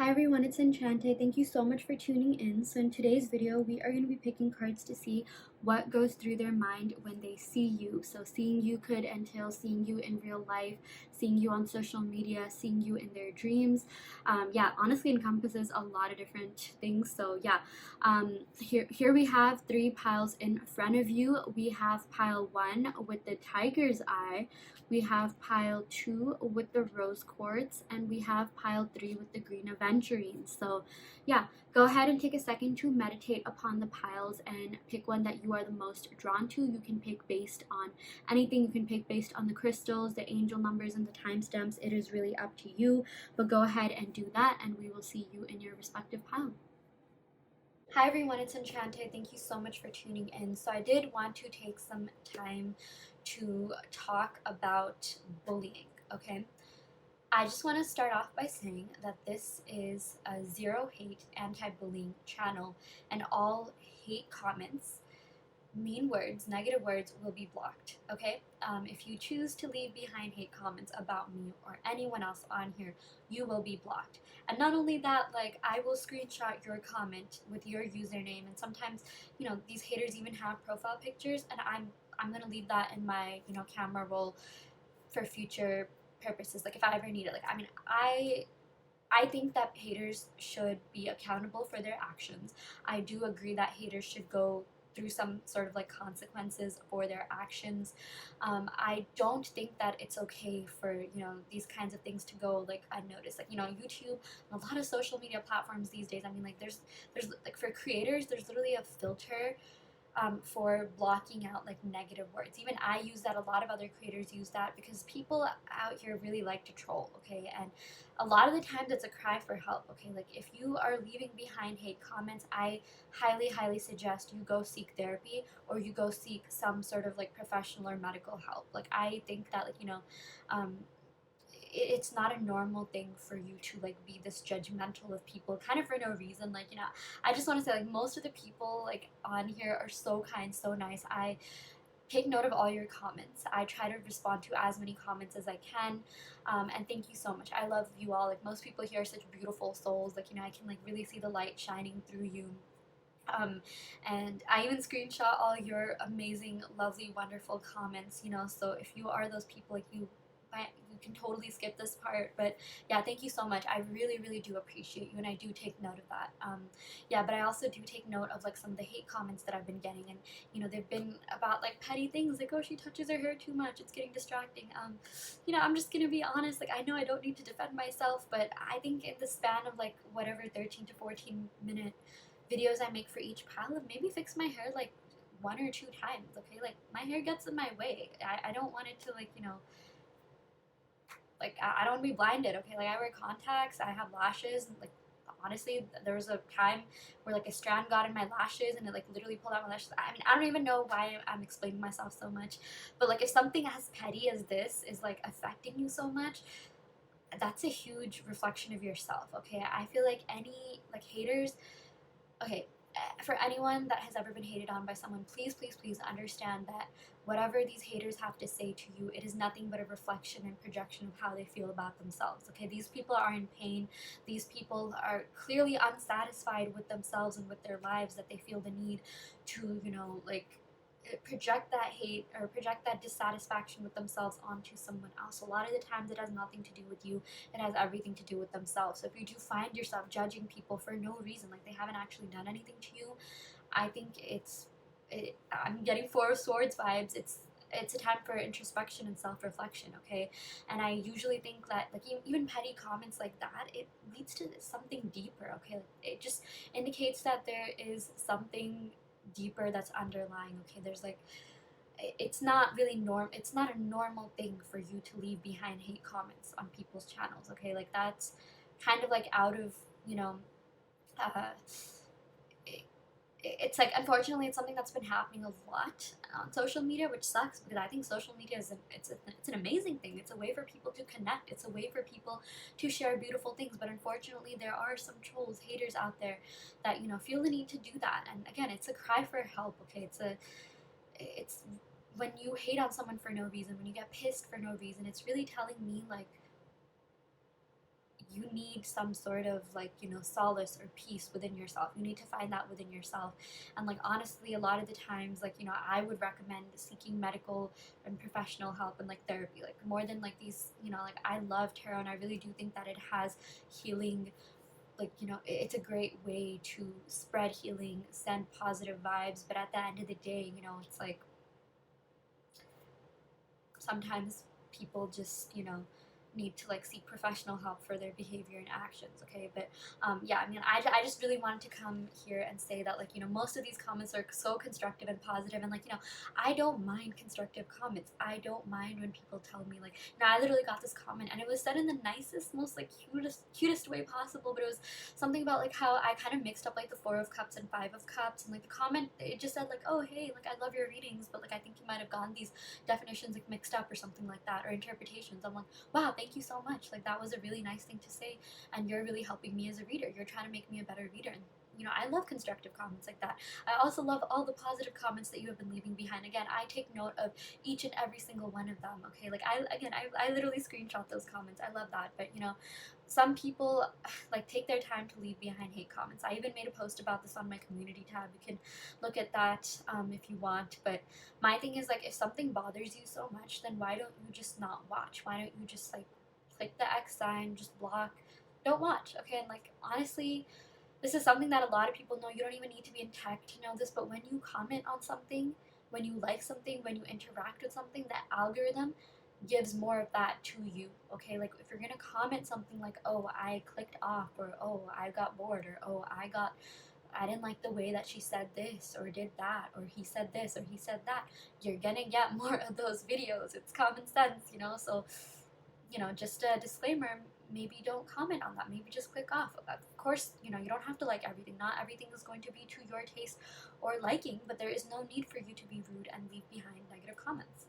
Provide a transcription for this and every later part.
Hi everyone, it's Enchanted. Thank you so much for tuning in. So in today's video, we are going to be picking cards to see what goes through their mind when they see you. So seeing you could entail seeing you in real life, seeing you on social media, seeing you in their dreams. Honestly encompasses a lot of different things. So here we have three piles in front of you. We have pile 1 with the tiger's eye. We have pile 2 with the rose quartz, and we have pile 3 with the green aventurine. So go ahead and take a second to meditate upon the piles and pick one that you are the most drawn to. You can pick based on anything. You can pick based on the crystals, the angel numbers, and the timestamps. It is really up to you, but go ahead and do that, and we will see you in your respective pile. Hi everyone, it's Enchanted. Thank you so much for tuning in. So I did want to take some time to talk about bullying, okay? I just want to start off by saying that this is a zero hate anti-bullying channel, and all hate comments, mean words, negative words will be blocked, okay? If you choose to leave behind hate comments about me or anyone else on here, you will be blocked. And not only that, like, I will screenshot your comment with your username, and sometimes, these haters even have profile pictures, and I'm gonna leave that in my, camera roll for future purposes, like if I ever need it. I think that haters should be accountable for their actions. I do agree that haters should go through some sort of like consequences for their actions. I don't think that it's okay for these kinds of things to go like unnoticed. Like YouTube, a lot of social media platforms these days. I mean, like there's like for creators, there's literally a filter for blocking out like negative words. Even I use that, a lot of other creators use that, because people out here really like to troll, okay? And a lot of the times it's a cry for help, okay? Like if you are leaving behind hate comments, I highly suggest you go seek therapy, or you go seek some sort of like professional or medical help. Like I think that it's not a normal thing for you to like be this judgmental of people kind of for no reason. Like I just want to say, like, most of the people like on here are so kind, so nice. I take note of all your comments. I try to respond to as many comments as I can, and thank you so much. I love you all. Like, most people here are such beautiful souls. Like I can like really see the light shining through you. And I even screenshot all your amazing, lovely, wonderful comments, so if you are those people, like you can totally skip this part, but yeah, thank you so much. I really do appreciate you, and I do take note of that. But I also do take note of like some of the hate comments that I've been getting, and they've been about like petty things, like, oh, she touches her hair too much, it's getting distracting. I'm just gonna be honest, like, I know I don't need to defend myself, but I think in the span of like whatever 13 to 14 minute videos I make for each pile, and maybe fix my hair like 1 or 2 times, okay? Like, my hair gets in my way. I don't want it to like like, I don't want to be blinded, okay? Like, I wear contacts, I have lashes, and like, honestly, there was a time where like a strand got in my lashes and it like literally pulled out my lashes. I mean, I don't even know why I'm explaining myself so much, but like if something as petty as this is like affecting you so much, that's a huge reflection of yourself, okay? I feel like any like haters, okay, for anyone that has ever been hated on by someone, please understand that whatever these haters have to say to you, it is nothing but a reflection and projection of how they feel about themselves, okay? These people are in pain. These people are clearly unsatisfied with themselves and with their lives, that they feel the need to, like, project that hate or project that dissatisfaction with themselves onto someone else. A lot of the times it has nothing to do with you, it has everything to do with themselves. So if you do find yourself judging people for no reason, like they haven't actually done anything to you, I think I'm getting Four of Swords vibes. It's a time for introspection and self-reflection, okay? And I usually think that like even petty comments like that, it leads to something deeper, okay? Like, it just indicates that there is something deeper that's underlying, okay? There's like, it's not it's not a normal thing for you to leave behind hate comments on people's channels, okay? Like, that's kind of like out of uh, it's like, unfortunately, it's something that's been happening a lot on social media, which sucks, because I think social media is it's an amazing thing. It's a way for people to connect. It's a way for people to share beautiful things. But unfortunately, there are some trolls, haters out there that feel the need to do that. And again, it's a cry for help. Okay, it's when you hate on someone for no reason, when you get pissed for no reason, it's really telling me like, you need some sort of like, you know, solace or peace within yourself. You need to find that within yourself. And like honestly, a lot of the times, like, you know, I would recommend seeking medical and professional help and like therapy, like more than like these, you know, like I love tarot and I really do think that it has healing, like, you know, it's a great way to spread healing, send positive vibes, but at the end of the day, you know, it's like sometimes people just, you know, need to like seek professional help for their behavior and actions. Okay, but yeah, I mean, I just really wanted to come here and say that, like, you know, most of these comments are so constructive and positive, and like, you know, I don't mind constructive comments. I don't mind when people tell me, like, you know, I literally got this comment and it was said in the nicest, most like cutest way possible, but it was something about like how I kind of mixed up like the 4 of Cups and 5 of Cups, and like the comment, it just said like, oh hey, like I love your readings, but like I think you might have gotten these definitions like mixed up or something like that, or interpretations. I'm like, wow, thank you so much. Like that was a really nice thing to say, and you're really helping me as a reader. You're trying to make me a better reader. And you know, I love constructive comments like that. I also love all the positive comments that you have been leaving behind. Again, I take note of each and every single one of them. Okay, like I literally screenshot those comments. I love that. But you know, some people like take their time to leave behind hate comments. I even made a post about this on my community tab. You can look at that if you want. But my thing is like, if something bothers you so much, then why don't you just not watch? Why don't you just like click the X sign, just block, don't watch? Okay, and like honestly, this is something that a lot of people know. You don't even need to be in tech to know this, but when you comment on something, when you like something, when you interact with something, that algorithm gives more of that to you. Okay, like if you're gonna comment something like, oh, I clicked off, or oh, I got bored, or oh, I didn't like the way that she said this or did that, or he said this or he said that, you're gonna get more of those videos. It's common sense, you know. So, you know, just a disclaimer, maybe don't comment on that. Maybe just click off. Of course, you know, you don't have to like everything. Not everything is going to be to your taste or liking, but there is no need for you to be rude and leave behind negative comments.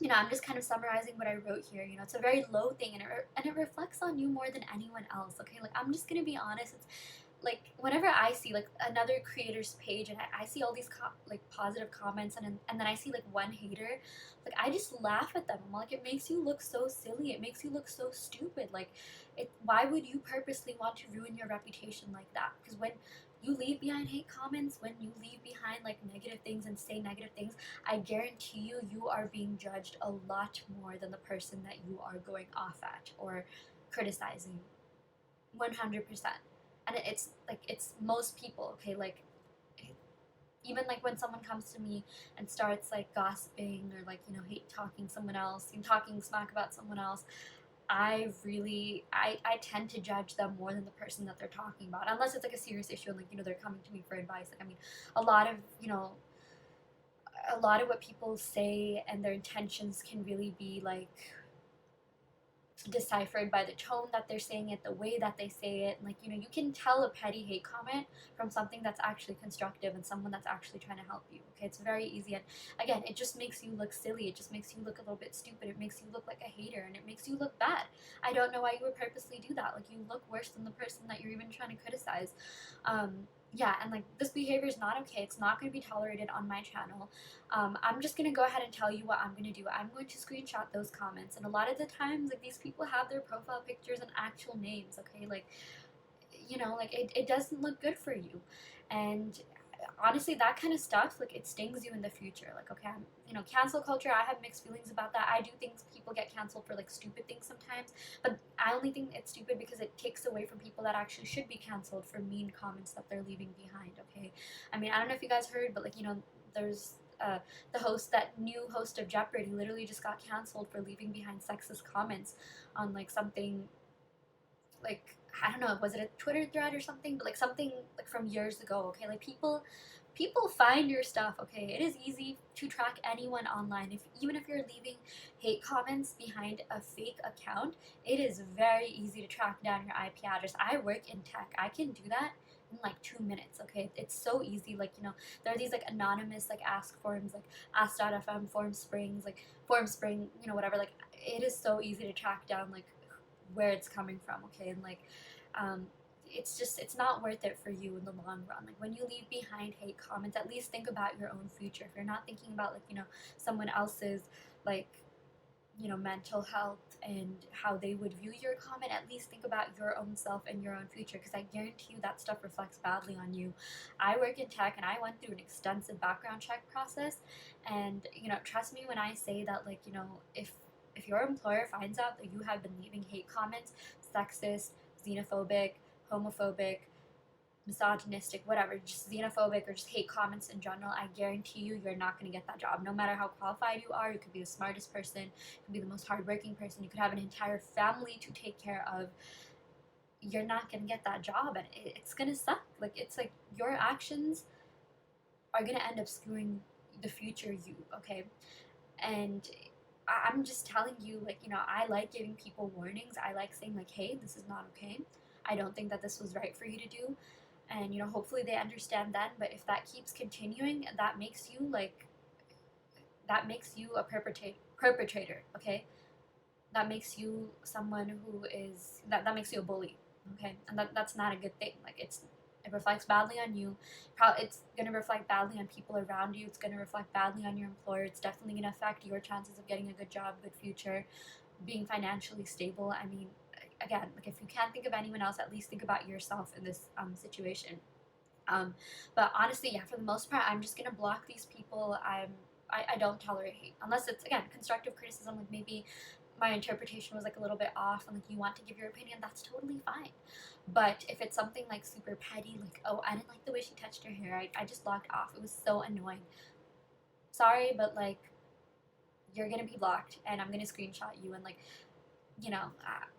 You know, I'm just kind of summarizing what I wrote here. You know, it's a very low thing, and it reflects on you more than anyone else. Okay, like I'm just gonna be honest. It's like whenever I see like another creator's page and I see all these like positive comments, and then I see like one hater, like I just laugh at them. I'm like, it makes you look so silly. It makes you look so stupid. Like, why would you purposely want to ruin your reputation like that? Because when you leave behind hate comments, when you leave behind like negative things and say negative things, I guarantee you, you are being judged a lot more than the person that you are going off at or criticizing. 100%. And it's like, it's most people. Okay, like even like when someone comes to me and starts like gossiping or like, you know, hate talking someone else and talking smack about someone else, I tend to judge them more than the person that they're talking about, unless it's like a serious issue and like, you know, they're coming to me for advice. Like, I mean, a lot of, you know, a lot of what people say and their intentions can really be like deciphered by the tone that they're saying it, the way that they say it. And like, you know, you can tell a petty hate comment from something that's actually constructive and someone that's actually trying to help you. Okay, it's very easy. And again, it just makes you look silly. It just makes you look a little bit stupid. It makes you look like a hater, and it makes you look bad. I don't know why you would purposely do that. Like, you look worse than the person that you're even trying to criticize. Yeah, and like, this behavior is not okay. It's not going to be tolerated on my channel. I'm just going to go ahead and tell you what I'm going to do. I'm going to screenshot those comments, and a lot of the times, like, these people have their profile pictures and actual names. Okay, like, you know, like it doesn't look good for you. And honestly, that kind of stuff, like, it stings you in the future. Like, okay, you know, cancel culture, I have mixed feelings about that. I do think people get canceled for like stupid things sometimes, but I only think it's stupid because it takes away from people that actually should be canceled for mean comments that they're leaving behind. Okay, I mean, I don't know if you guys heard, but like, you know, there's the host, that new host of Jeopardy, literally just got canceled for leaving behind sexist comments on like something, like, I don't know, was it a Twitter thread or something, but like something like from years ago. Okay, like people find your stuff. Okay, it is easy to track anyone online. If even if you're leaving hate comments behind a fake account, it is very easy to track down your IP address. I work in tech. I can do that in like 2 minutes. Okay, it's so easy. Like, you know, there are these like anonymous like ask forums, like ask.fm, form springs, like form spring, you know, whatever. Like, it is so easy to track down like where it's coming from. Okay, and like it's not worth it for you in the long run. Like, when you leave behind hate comments, at least think about your own future. If you're not thinking about, like, you know, someone else's, like, mental health and how they would view your comment, at least think about your own self and your own future, because I guarantee you that stuff reflects badly on you. I work in tech and I went through an extensive background check process, and trust me when I say that, like, if your employer finds out that you have been leaving hate comments, sexist, xenophobic, homophobic, misogynistic, whatever, just xenophobic or just hate comments in general, I guarantee you, you're not going to get that job. No matter how qualified you are, you could be the smartest person, you could be the most hardworking person, you could have an entire family to take care of. You're not going to get that job, and it's going to suck. Like, it's like your actions are going to end up screwing the future you, okay? And I'm just telling you, like, I like giving people warnings. I like saying, like, hey, this is not okay. I don't think that this was right for you to do. And hopefully they understand then. But if that keeps continuing, that makes you a perpetrator, okay? That makes you someone who is that makes you a bully, okay? And that's not a good thing. Like, it reflects badly on you. It's gonna reflect badly on people around you. It's gonna reflect badly on your employer. It's definitely gonna affect your chances of getting a good job, good future, being financially stable. I mean, again, like, if you can't think of anyone else, at least think about yourself in this situation. But honestly, yeah, for the most part, I'm just gonna block these people. I don't tolerate hate unless it's, again, constructive criticism. Like, maybe my interpretation was like a little bit off, and like you want to give your opinion, that's totally fine. But if it's something like super petty, like, oh, I didn't like the way she touched her hair, I just blocked off. It was so annoying. Sorry, but like, you're gonna be blocked, and I'm gonna screenshot you, and like,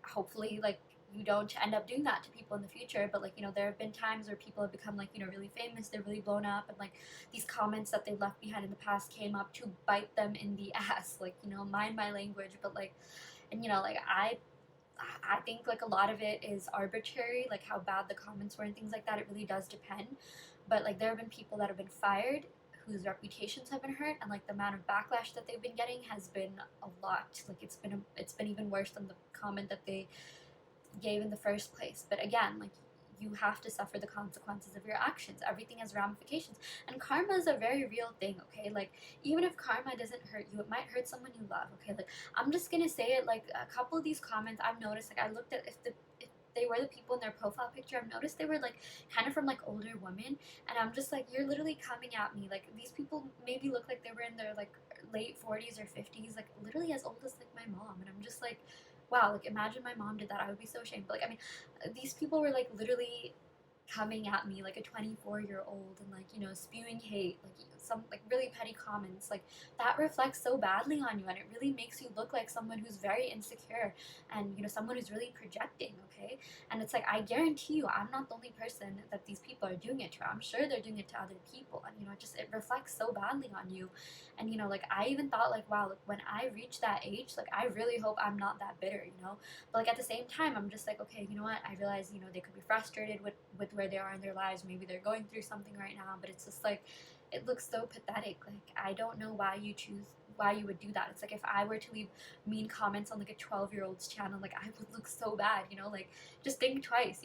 hopefully, like, you don't end up doing that to people in the future. But like, there have been times where people have become, like, really famous, they're really blown up, and like these comments that they left behind in the past came up to bite them in the ass. Like, mind my language. But like, and like, I think like a lot of it is arbitrary, like how bad the comments were and things like that. It really does depend. But like, there have been people that have been fired whose reputations have been hurt, and like the amount of backlash that they've been getting has been a lot. Like, it's been even worse than the comment that they gave in the first place. But again, like, you have to suffer the consequences of your actions. Everything has ramifications, and karma is a very real thing, okay? Like, even if karma doesn't hurt you, it might hurt someone you love, okay? Like, I'm just gonna say it, like, a couple of these comments I've noticed, like, I looked at if they were the people in their profile picture, I've noticed they were like kind of from like older women, and I'm just like, you're literally coming at me. Like, these people maybe look like they were in their like late 40s or 50s, like literally as old as like my mom. And I'm just like, wow, like, imagine my mom did that, I would be so ashamed. But like, I mean, these people were like literally coming at me like a 24-year-old, and like, spewing hate, like some like really petty comments. Like, that reflects so badly on you, and it really makes you look like someone who's very insecure, and someone who's really projecting, okay? And it's like, I guarantee you, I'm not the only person that these people are doing it to. I'm sure they're doing it to other people, and it reflects so badly on you. And like, I even thought, like, wow, like, when I reach that age, like, I really hope I'm not that bitter, but like, at the same time, I'm just like, okay, you know what, I realize, they could be frustrated with where they are in their lives. Maybe they're going through something right now, but it's just like, it looks so pathetic. Like, I don't know why you would do that. It's like, if I were to leave mean comments on like a 12-year-old's channel, like, I would look so bad, like, just think twice,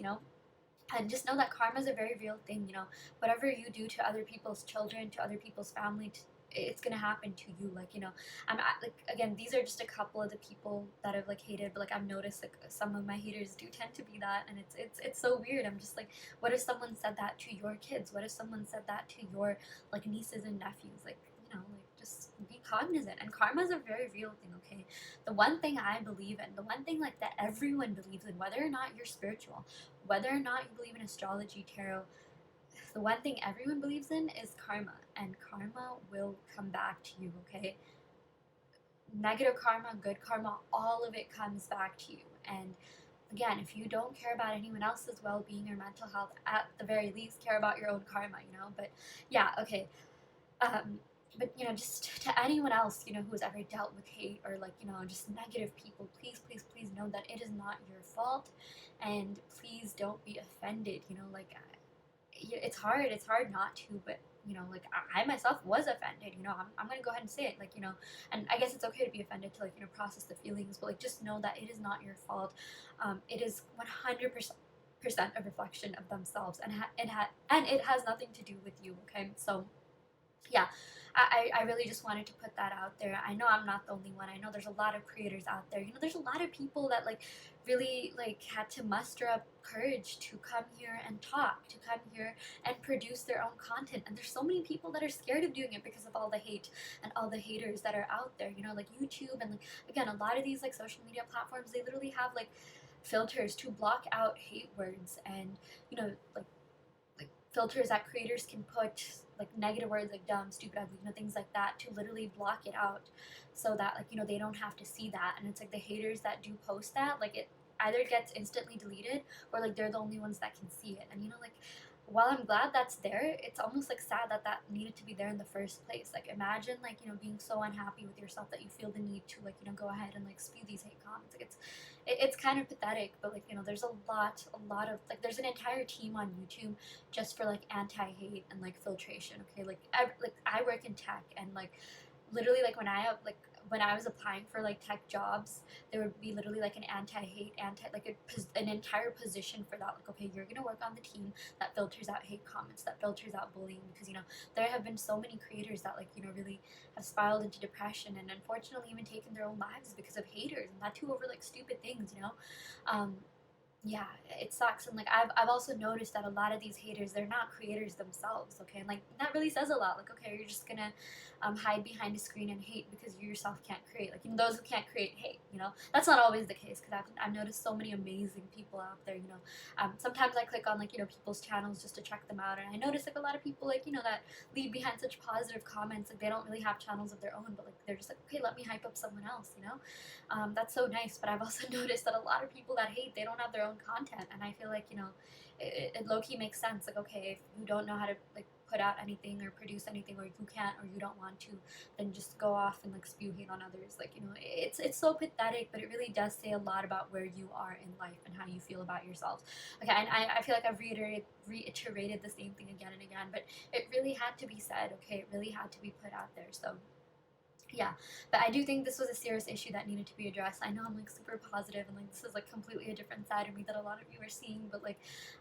and just know that karma is a very real thing. Whatever you do to other people's children, to other people's family, it's gonna happen to you. Like, like, again, these are just a couple of the people that I've like hated, but like, I've noticed like some of my haters do tend to be that, and it's so weird. I'm just like, what if someone said that to your kids? What if someone said that to your like nieces and nephews? Like, like, just be cognizant. And karma is a very real thing, okay? The one thing I believe in, the one thing like that everyone believes in, whether or not you're spiritual, whether or not you believe in astrology, tarot, the one thing everyone believes in is karma, and karma will come back to you, okay? Negative karma, good karma, all of it comes back to you. And again, if you don't care about anyone else's well-being or mental health, at the very least, care about your own karma, But yeah, okay. But just to anyone else, who's ever dealt with hate or like, just negative people, please, please, please know that it is not your fault, and please don't be offended. Like, it's hard not to, but like, I myself was offended. I'm gonna go ahead and say it, like, and I guess it's okay to be offended, to like, process the feelings, but like, just know that it is not your fault. It is 100% a reflection of themselves, and it has nothing to do with you, okay? So yeah, I really just wanted to put that out there. I know I'm not the only one. I know there's a lot of creators out there. You know, there's a lot of people that like really like had to muster up courage to come here and talk, to come here and produce their own content. And there's so many people that are scared of doing it because of all the hate and all the haters that are out there. You know, like YouTube and like again, a lot of these like social media platforms, they literally have like filters to block out hate words and you know like filters that creators can put like negative words like dumb, stupid, ugly, you know, things like that to literally block it out so that like you know they don't have to see that. And it's like the haters that do post that, like it either gets instantly deleted or like they're the only ones that can see it. And you know, like while I'm glad that's there, it's almost like sad that that needed to be there in the first place. Like imagine like you know being so unhappy with yourself that you feel the need to like you know go ahead and like spew these hate comments. Like it's kind of pathetic, but like you know there's a lot of like there's an entire team on YouTube just for like anti-hate and like filtration. Okay, like I work in tech and like literally like when I was applying for like tech jobs, there would be literally like an anti-hate, an entire position for that. Like, okay, you're gonna work on the team that filters out hate comments, that filters out bullying, because you know there have been so many creators that like you know really have spiraled into depression and unfortunately even taken their own lives because of haters, and that too over like stupid things, you know. Um, yeah, it sucks. And like I've also noticed that a lot of these haters, they're not creators themselves. Okay, and like that really says a lot. Like, okay, you're just gonna hide behind a screen and hate because you yourself can't create. Like, you know, those who can't create hate, you know, that's not always the case, because I've noticed so many amazing people out there. You know, sometimes I click on like you know people's channels just to check them out, and I notice like a lot of people like you know that leave behind such positive comments. Like they don't really have channels of their own, but like they're just like, okay, let me hype up someone else. You know, that's so nice. But I've also noticed that a lot of people that hate, they don't have their own content, and I feel like you know it low-key makes sense. Like, okay, if you don't know how to like put out anything or produce anything, or you can't or you don't want to, then just go off and like spew hate on others. Like, you know, it's so pathetic, but it really does say a lot about where you are in life and how you feel about yourselves. Okay, and I feel like I've reiterated the same thing again and again, but it really had to be said. Okay, it really had to be put out there. So yeah, but I do think this was a serious issue that needed to be addressed. I know I'm like super positive and like this is like completely a different side of me that a lot of you are seeing, but like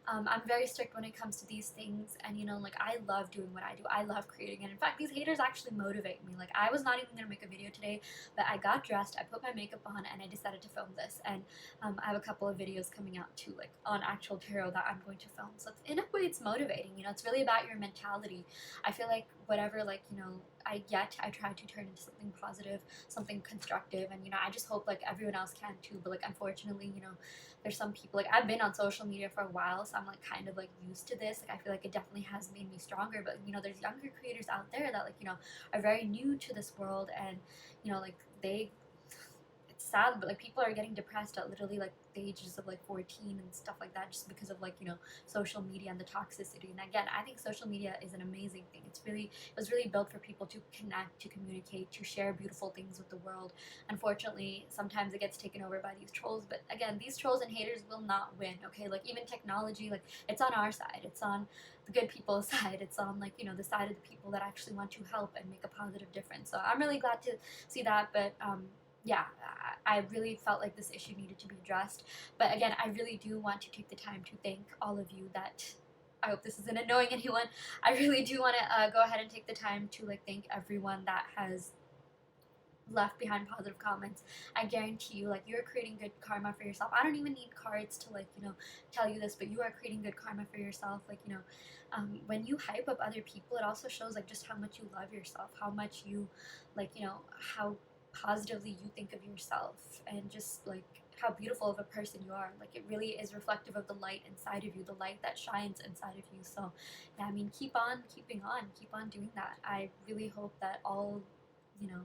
I'm very strict when it comes to these things. And you know, like I love doing what I do. I love creating, and in fact these haters actually motivate me. Like I was not even gonna make a video today, but I got dressed, I put my makeup on, and I decided to film this. And I have a couple of videos coming out too, like on actual tarot that I'm going to film. So it's, in a way it's motivating. You know, it's really about your mentality. I feel like whatever like you know I try to turn into something positive, something constructive, and you know I just hope like everyone else can too. But like unfortunately, you know, there's some people, like I've been on social media for a while, so I'm like kind of like used to this. Like I feel like it definitely has made me stronger. But you know, there's younger creators out there that like you know are very new to this world, and you know like they it's sad, but like people are getting depressed at literally like the ages of like 14 and stuff like that, just because of like you know social media and the toxicity. And again, I think social media is an amazing thing. It was really built for people to connect, to communicate, to share beautiful things with the world. Unfortunately, sometimes it gets taken over by these trolls, but again, these trolls and haters will not win. Okay, like even technology, like it's on our side, it's on the good people's side, it's on like you know the side of the people that actually want to help and make a positive difference. So I'm really glad to see that. But yeah, I really felt like this issue needed to be addressed. But again, I really do want to take the time to thank all of you that, I hope this isn't annoying anyone. I really do want to go ahead and take the time to like thank everyone that has left behind positive comments. I guarantee you, like, you're creating good karma for yourself. I don't even need cards to like you know tell you this, but you are creating good karma for yourself. Like you know, when you hype up other people, it also shows like just how much you love yourself, how much you like you know how positively you think of yourself, and just like how beautiful of a person you are. Like it really is reflective of the light inside of you, the light that shines inside of you. So yeah, I mean, keep on keeping on, keep on doing that. I really hope that all you know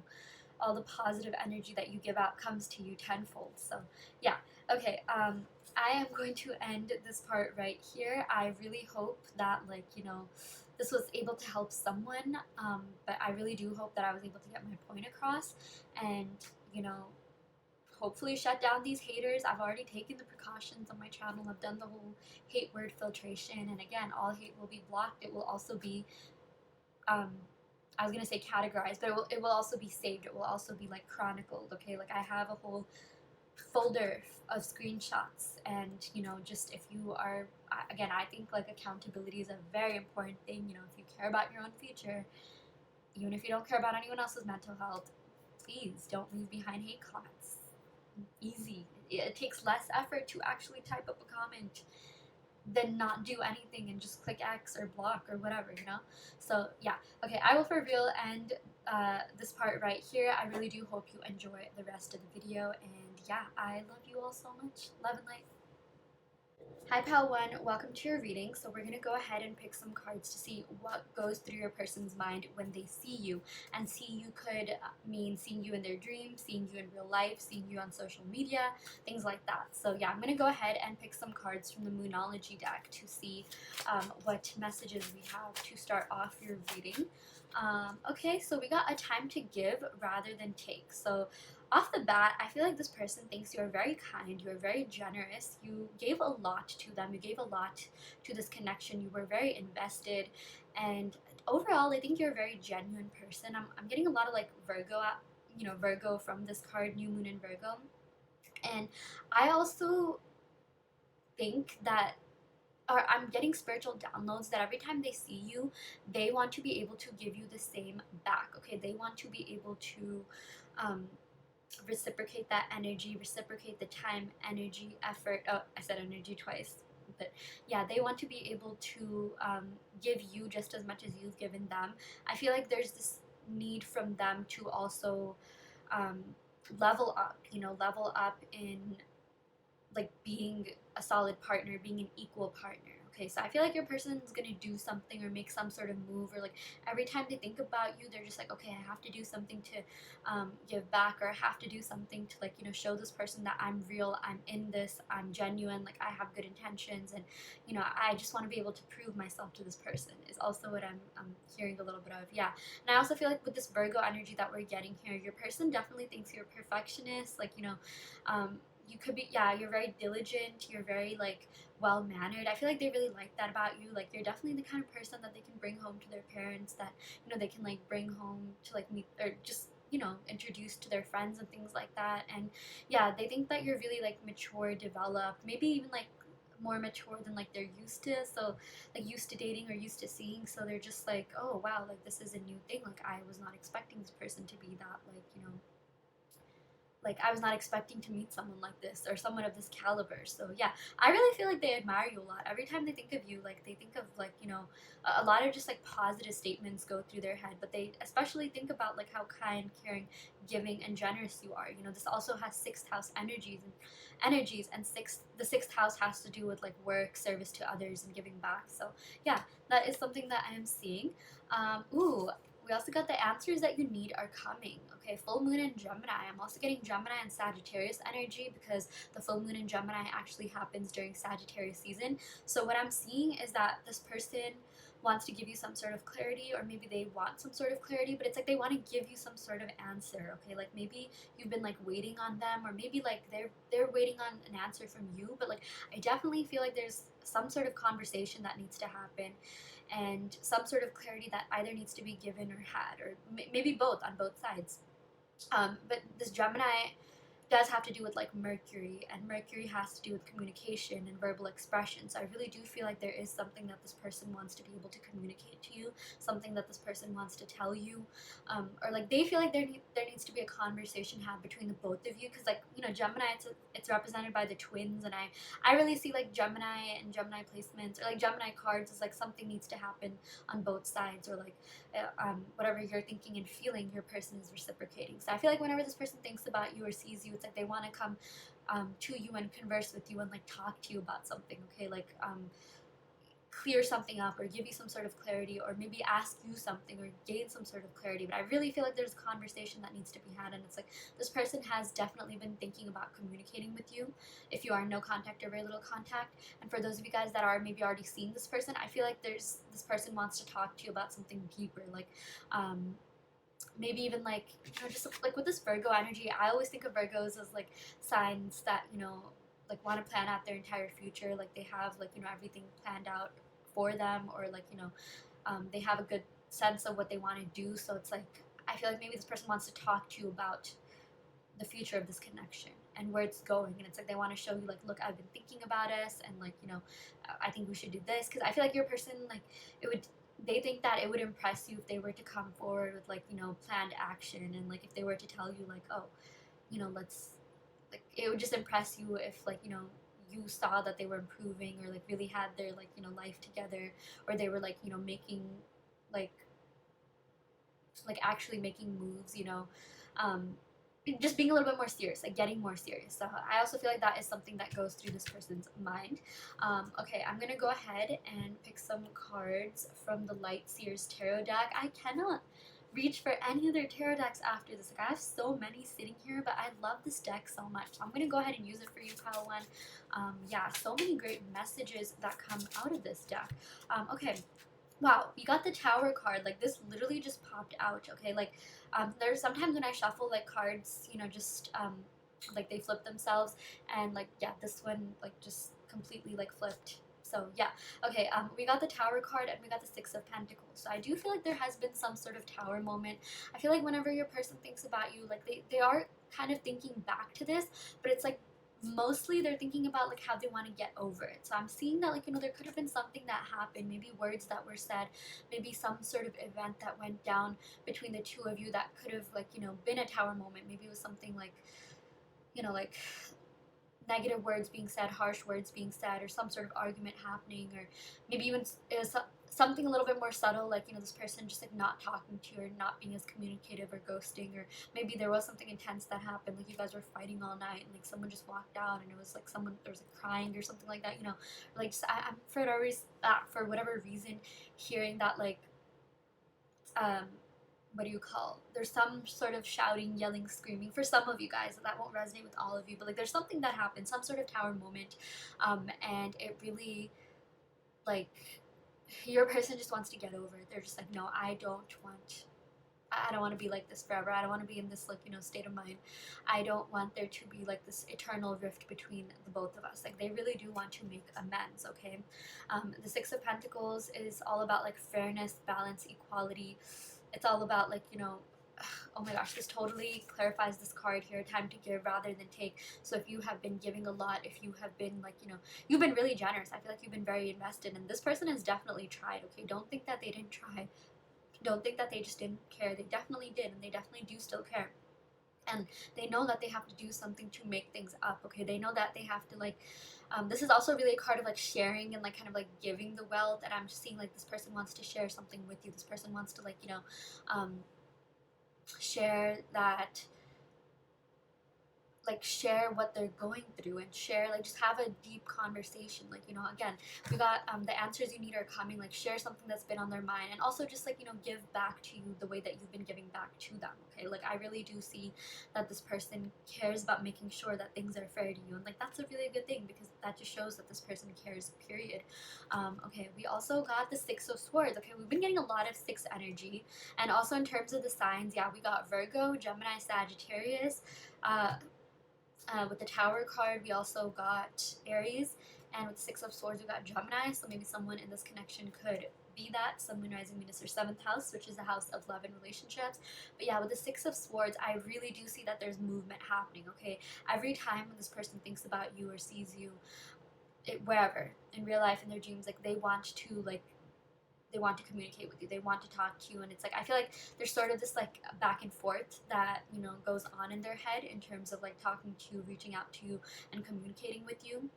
all the positive energy that you give out comes to you tenfold. So yeah, okay, I am going to end this part right here. I really hope that like you know this was able to help someone, but I really do hope that I was able to get my point across, and you know hopefully shut down these haters. I've already taken the precautions on my channel. I've done the whole hate word filtration, and again, all hate will be blocked. It will also be I was gonna say categorized, but it will also be saved. It will also be like chronicled. Okay, like I have a whole folder of screenshots, and you know just if you are again, I think like accountability is a very important thing. You know, if you care about your own future, even if you don't care about anyone else's mental health, please don't leave behind hate comments. Easy. It takes less effort to actually type up a comment than not do anything and just click X or block or whatever, you know? So yeah, okay, I will for real end this part right here. I really do hope you enjoy the rest of the video, and yeah, I love you all so much. Love and light. Hi Pal 1, welcome to your reading. So we're going to go ahead and pick some cards to see what goes through your person's mind when they see you. And see you could mean seeing you in their dreams, seeing you in real life, seeing you on social media, things like that. So yeah, I'm going to go ahead and pick some cards from the Moonology deck to see what messages we have to start off your reading. Okay, so we got a time to give rather than take. So off the bat, I feel like this person thinks you are very kind, you are very generous, you gave a lot to them, you gave a lot to this connection, you were very invested, and overall, I think you're a very genuine person. I'm getting a lot of like Virgo from this card, New Moon in Virgo, and I also think that or I'm getting spiritual downloads that every time they see you, they want to be able to give you the same back, okay? They want to be able to reciprocate that energy, reciprocate the time, energy, effort. Oh, I said energy twice. But yeah, they want to be able to give you just as much as you've given them. I feel like there's this need from them to also level up, level up in like being a solid partner, being an equal partner. Okay, so I feel like your person's gonna do something or make some sort of move, or like every time they think about you, they're just like, okay, I have to do something to give back, or I have to do something to like show this person that I'm real, I'm in this, I'm genuine, like I have good intentions, and I just want to be able to prove myself to this person. Is also what I'm hearing a little bit of, yeah. And I also feel like with this Virgo energy that we're getting here, your person definitely thinks you're a perfectionist, like you could be, yeah, you're very diligent, you're very like well mannered. I feel like they really like that about you. Like you're definitely the kind of person that they can bring home to their parents, that they can like bring home to like meet, or just introduce to their friends and things like that. And yeah, they think that you're really like mature, developed, maybe even like more mature than like they're used to, so like used to dating or used to seeing, so they're just like, oh wow, like this is a new thing, like I was not expecting this person to be that, like I was not expecting to meet someone like this or someone of this caliber. So yeah, I really feel like they admire you a lot. Every time they think of you, like they think of like a lot of just like positive statements go through their head, but they especially think about like how kind, caring, giving, and generous you are. This also has sixth house energies, and the sixth house has to do with like work, service to others, and giving back. So yeah, that is something that I am seeing. Ooh, we also got the answers that you need are coming. Okay, full moon in Gemini. I'm also getting Gemini and Sagittarius energy because the full moon in Gemini actually happens during Sagittarius season. So what I'm seeing is that this person wants to give you some sort of clarity, or maybe they want some sort of clarity, but it's like they want to give you some sort of answer. Okay, like maybe you've been like waiting on them, or maybe like they're waiting on an answer from you, but like I definitely feel like there's some sort of conversation that needs to happen, and some sort of clarity that either needs to be given or had, or maybe both, on both sides. But this Gemini does have to do with like Mercury, and Mercury has to do with communication and verbal expression. So I really do feel like there is something that this person wants to be able to communicate to you, something that this person wants to tell you, or like they feel like there needs to be a conversation had between the both of you, because like Gemini, it's represented by the twins, and I really see like Gemini and Gemini placements, or like Gemini cards, as like something needs to happen on both sides, or like whatever you're thinking and feeling, your person is reciprocating. So I feel like whenever this person thinks about you or sees you, it's like they want to come to you and converse with you and like talk to you about something. Okay, like clear something up, or give you some sort of clarity, or maybe ask you something or gain some sort of clarity. But I really feel like there's a conversation that needs to be had, and it's like this person has definitely been thinking about communicating with you if you are in no contact or very little contact. And for those of you guys that are maybe already seeing this person, I feel like this person wants to talk to you about something deeper, like maybe even like just like with this Virgo energy, I always think of Virgos as like signs that like want to plan out their entire future, like they have like everything planned out for them, or like they have a good sense of what they want to do. So it's like I feel like maybe this person wants to talk to you about the future of this connection and where it's going, and it's like they want to show you like, look, I've been thinking about us, and like I think we should do this, because I feel like your person, like it would they think that it would impress you if they were to come forward with like, you know, planned action, and like if they were to tell you like, oh, you know, let's, like, it would just impress you if, like, you know, you saw that they were improving, or like really had their, like, you know, life together, or they were like, you know, making like actually making moves, you know, um, just being a little bit more serious, like getting more serious. So I also feel like that is something that goes through this person's mind. Okay, I'm gonna go ahead and pick some cards from the Light Seers Tarot deck. I cannot reach for any other tarot decks after this. Like, I have so many sitting here, but I love this deck so much. So I'm gonna go ahead and use it for you, Pile One. Yeah, so many great messages that come out of this deck. Okay, wow, we got the Tower card. Like, this literally just popped out. Okay, like, there's sometimes when I shuffle like cards, you know, just like they flip themselves, and like, yeah, this one like just completely like flipped. So yeah, okay, we got the Tower card and we got the Six of Pentacles. So I do feel like there has been some sort of Tower moment. I feel like whenever your person thinks about you, like they are kind of thinking back to this, but it's like mostly they're thinking about like how they want to get over it. So I'm seeing that, like, you know, there could have been something that happened, maybe words that were said, maybe some sort of event that went down between the two of you that could have, like, you know, been a Tower moment. Maybe it was something like, you know, like negative words being said, harsh words being said, or some sort of argument happening, or maybe even it was something a little bit more subtle, like, you know, this person just like not talking to you, or not being as communicative, or ghosting, or maybe there was something intense that happened, like you guys were fighting all night, and like someone just walked out, and it was like someone, there was like crying or something like that, you know, like just, I'm for whatever reason hearing that, like, um what do you call, there's some sort of shouting, yelling, screaming for some of you guys. That won't resonate with all of you, but like there's something that happened, some sort of Tower moment, and it really, like, your person just wants to get over it. They're just like, no, I don't want to be like this forever. I don't want to be in this, like, you know, state of mind. I don't want there to be like this eternal rift between the both of us. Like, they really do want to make amends. Okay, the Six of Pentacles is all about like fairness, balance, equality. It's all about, like, you know, oh my gosh, this totally clarifies this card here, time to give rather than take. So if you have been giving a lot, if you have been, like, you know, you've been really generous, I feel like you've been very invested, and this person has definitely tried. Okay, don't think that they didn't try, don't think that they just didn't care. They definitely did, and they definitely do still care, and they know that they have to do something to make things up. Okay, they know that they have to, like, this is also really a card of like sharing and like kind of like giving the wealth, and I'm just seeing like this person wants to share something with you. This person wants to, like, you know, share that, like, share what they're going through, and share, like, just have a deep conversation, like, you know, again, we got the answers you need are coming. Like, share something that's been on their mind, and also just, like, you know, give back to you the way that you've been giving back to them. Okay, like, I really do see that this person cares about making sure that things are fair to you, and like that's a really good thing, because that just shows that this person cares, period. Okay, we also got the Six of Swords. Okay, we've been getting a lot of six energy, and also in terms of the signs, yeah, we got Virgo, Gemini, Sagittarius. With the Tower card, we also got Aries, and with the Six of Swords, we got Gemini. So maybe someone in this connection could be that. Sun, Moon, Rising, Venus, or seventh house, which is the house of love and relationships. But yeah, with the Six of Swords, I really do see that there's movement happening. Okay, every time when this person thinks about you or sees you, wherever in real life, in their dreams, like, they want to, like, they want to communicate with you, they want to talk to you, and it's like, I feel like there's sort of this like back and forth that, you know, goes on in their head in terms of like talking to you, reaching out to you, and communicating with you.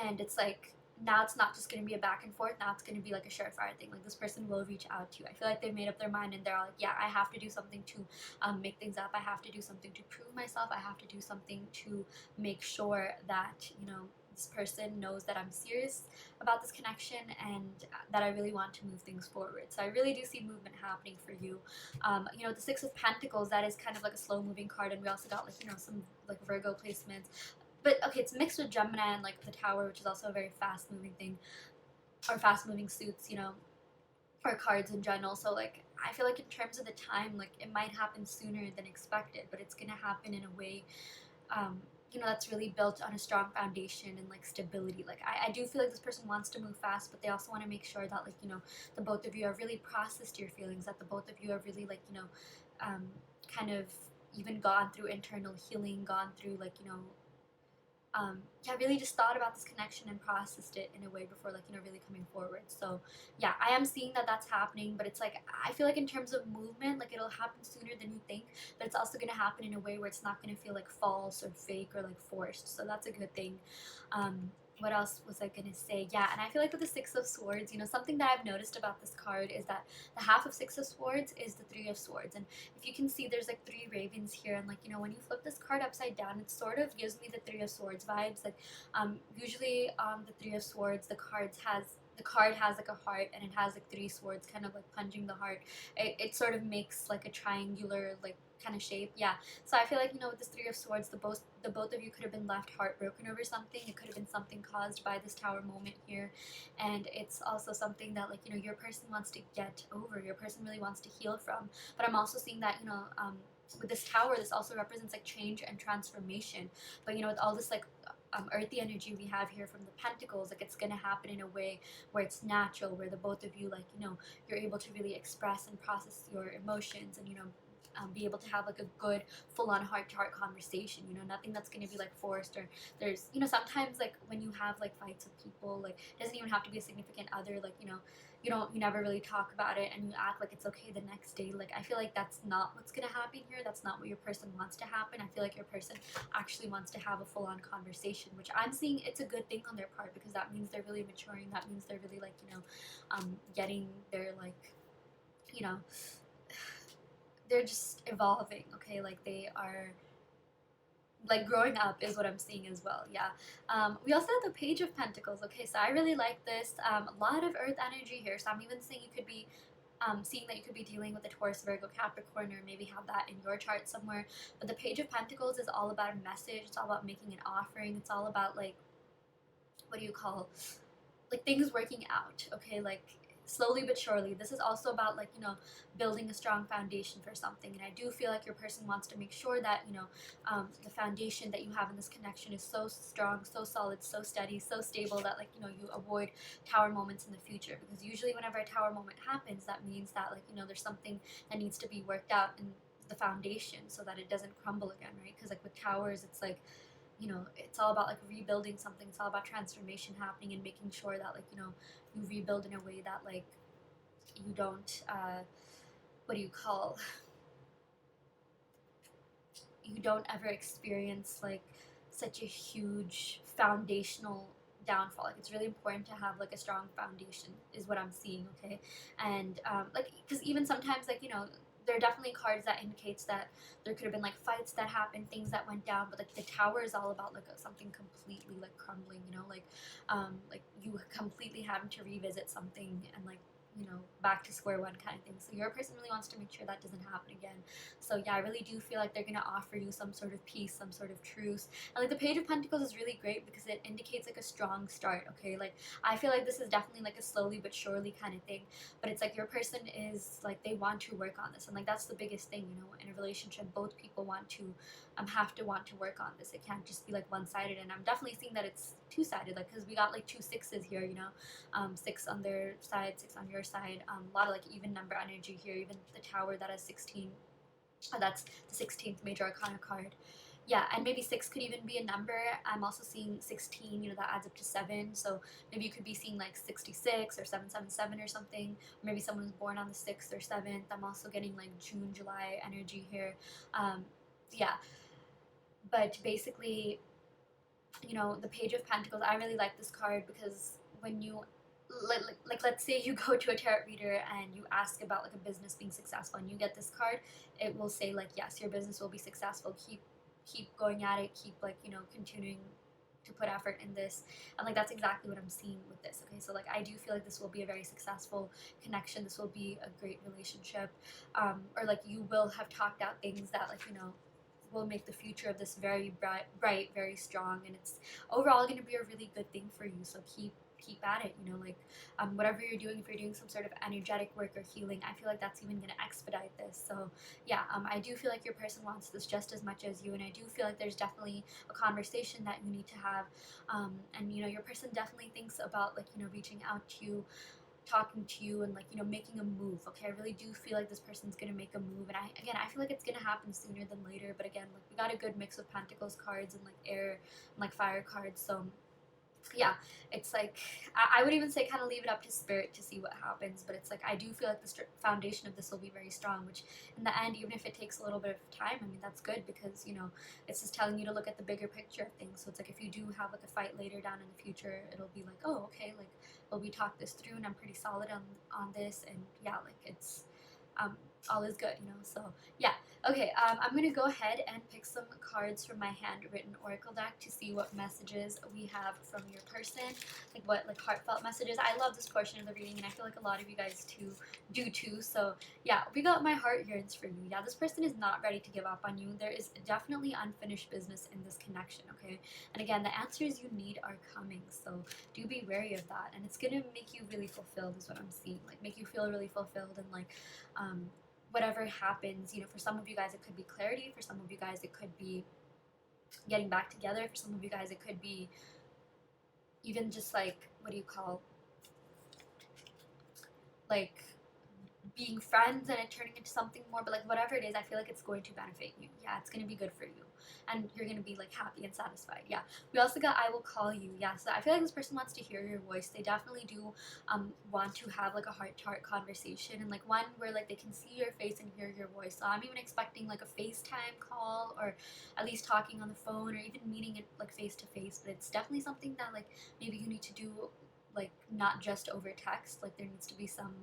And it's like, now it's not just going to be a back and forth, now it's going to be like a surefire thing. Like, this person will reach out to you. I feel like they've made up their mind, and they're like, yeah, I have to do something to make things up. I have to do something to prove myself. I have to do something to make sure that, you know, this person knows that I'm serious about this connection, and that I really want to move things forward. So I really do see movement happening for you. You know, the Six of Pentacles, that is kind of like a slow moving card, and we also got, like, you know, some like Virgo placements. But okay, it's mixed with Gemini and like the Tower, which is also a very fast moving thing, or fast moving suits, you know, or cards in general. So like, I feel like in terms of the time, like, it might happen sooner than expected, but it's gonna happen in a way, you know, that's really built on a strong foundation and like stability. Like, I do feel like this person wants to move fast, but they also want to make sure that, like, you know, the both of you have really processed your feelings, that the both of you have really, like, you know, kind of even gone through internal healing, gone through, like, you know, yeah, really just thought about this connection and processed it in a way before, like, really coming forward. So yeah, I am seeing that that's happening, but it's like, I feel like in terms of movement, like, it'll happen sooner than you think, but it's also going to happen in a way where it's not going to feel like false or fake or like forced. So that's a good thing. What else was I gonna say? Yeah, and I feel like with the Six of Swords, something that I've noticed about this card is that the half of Six of Swords is the Three of Swords. And if you can see, there's like three ravens here, and like, when you flip this card upside down, it sort of gives me the Three of Swords vibes. Like, usually the Three of Swords, the card has like a heart, and it has like three swords kind of like punching the heart. It sort of makes like a triangular like kind of shape. Yeah, so I feel like, with this Three of Swords, the both of you could have been left heartbroken over something. It could have been something caused by this Tower moment here, and it's also something that, like, your person wants to get over. Your person really wants to heal from. But I'm also seeing that, with this Tower, this also represents like change and transformation. But with all this like earthy energy we have here from the Pentacles, like, it's gonna happen in a way where it's natural, where the both of you, like, you're able to really express and process your emotions, and be able to have like a good full-on heart-to-heart conversation. Nothing that's going to be like forced, or there's, sometimes like when you have like fights with people, like, it doesn't even have to be a significant other, like, you never really talk about it and you act like it's okay the next day. Like, I feel like that's not what's going to happen here. That's not what your person wants to happen. I feel like your person actually wants to have a full-on conversation, which I'm seeing it's a good thing on their part, because that means they're really maturing. That means they're really like, getting their like, you know they're just evolving. Okay, like, they are like growing up is what I'm seeing as well. Yeah. We also have the Page of Pentacles. Okay, so I really like this. A lot of earth energy here, so I'm even seeing you could be seeing that you could be dealing with a Taurus, Virgo, Capricorn, or maybe have that in your chart somewhere. But the Page of Pentacles is all about a message. It's all about making an offering. It's all about, like, what do you call, like, things working out. Okay, like, slowly but surely. This is also about, like, building a strong foundation for something. And I do feel like your person wants to make sure that, the foundation that you have in this connection is so strong, so solid, so steady, so stable, that, like, you avoid Tower moments in the future. Because usually whenever a Tower moment happens, that means that, like, there's something that needs to be worked out in the foundation so that it doesn't crumble again, right? Because, like, with towers, it's like, it's all about, like, rebuilding something. It's all about transformation happening and making sure that, like, you rebuild in a way that, like, you don't, what do you call, you don't ever experience, like, such a huge foundational downfall. Like, it's really important to have, like, a strong foundation is what I'm seeing. Okay, and like, because even sometimes, like, there are definitely cards that indicates that there could have been like fights that happened, things that went down, but like the Tower is all about like something completely like crumbling, like you completely having to revisit something and, like, back to square one kind of thing. So your person really wants to make sure that doesn't happen again. So yeah, I really do feel like they're gonna offer you some sort of peace, some sort of truce. And like the Page of Pentacles is really great because it indicates like a strong start. Okay, like, I feel like this is definitely like a slowly but surely kind of thing, but it's like your person is like, they want to work on this, and like that's the biggest thing, in a relationship. Both people want to have to want to work on this. It can't just be like one-sided, and I'm definitely seeing that it's two-sided, like, because we got like two sixes here, six on their side, six on your side. A lot of like even number energy here. Even the Tower that has 16, that's the 16th major arcana card. Yeah, and maybe 6 could even be a number. I'm also seeing 16, that adds up to 7. So maybe you could be seeing like 66 or 777 or something. Or maybe someone was born on the 6th or 7th. I'm also getting like June, July energy here. Yeah, but basically, the Page of Pentacles, I really like this card because when you, like, let's say you go to a tarot reader and you ask about like a business being successful and you get this card, it will say like, yes, your business will be successful. Keep going at it. Keep, like, continuing to put effort in this. And like that's exactly what I'm seeing with this. Okay, so like I do feel like this will be a very successful connection. This will be a great relationship, or like you will have talked out things that, like, will make the future of this very bright, very strong, and it's overall going to be a really good thing for you. So keep at it, like, whatever you're doing, if you're doing some sort of energetic work or healing, I feel like that's even going to expedite this. So yeah, I do feel like your person wants this just as much as you, and I do feel like there's definitely a conversation that you need to have, and your person definitely thinks about, like, reaching out to you talking to you and like, you know, making a move. Okay, I really do feel like this person's gonna make a move, and I feel like it's gonna happen sooner than later. But again, like we got a good mix of Pentacles cards and like air and like fire cards, so yeah, it's like I would even say kind of leave it up to spirit to see what happens. But it's like I do feel like the foundation of this will be very strong, which in the end, even if it takes a little bit of time, I mean that's good, because you know it's just telling you to look at the bigger picture of things. So it's like if you do have like a fight later down in the future, it'll be like, oh okay, like well we talked this through and I'm pretty solid on this, and yeah, like it's um all is good, you know. So yeah, okay, I'm gonna go ahead and pick some cards from my handwritten oracle deck to see what messages we have from your person, like what like heartfelt messages. I love this portion of the reading, and I feel like a lot of you guys do too. So yeah, we got my heart yearns for you. Yeah, this person is not ready to give up on you. There is definitely unfinished business in this connection, okay? And again, the answers you need are coming, so do be wary of that. And it's gonna make you really fulfilled, is what I'm seeing. Like make you feel really fulfilled, and like whatever happens, you know, for some of you guys it could be clarity, for some of you guys it could be getting back together, for some of you guys it could be even just like, what do you call, like being friends and it turning into something more. But like whatever it is, I feel like it's going to benefit you. Yeah, it's going to be good for you, and you're going to be like happy and satisfied. Yeah, we also got I will call you. Yeah, so I feel like this person wants to hear your voice. They definitely do want to have like a heart-to-heart conversation, and like one where like they can see your face and hear your voice. So I'm even expecting like a FaceTime call, or at least talking on the phone, or even meeting it like face to face. But it's definitely something that like maybe you need to do, like not just over text. Like there needs to be some,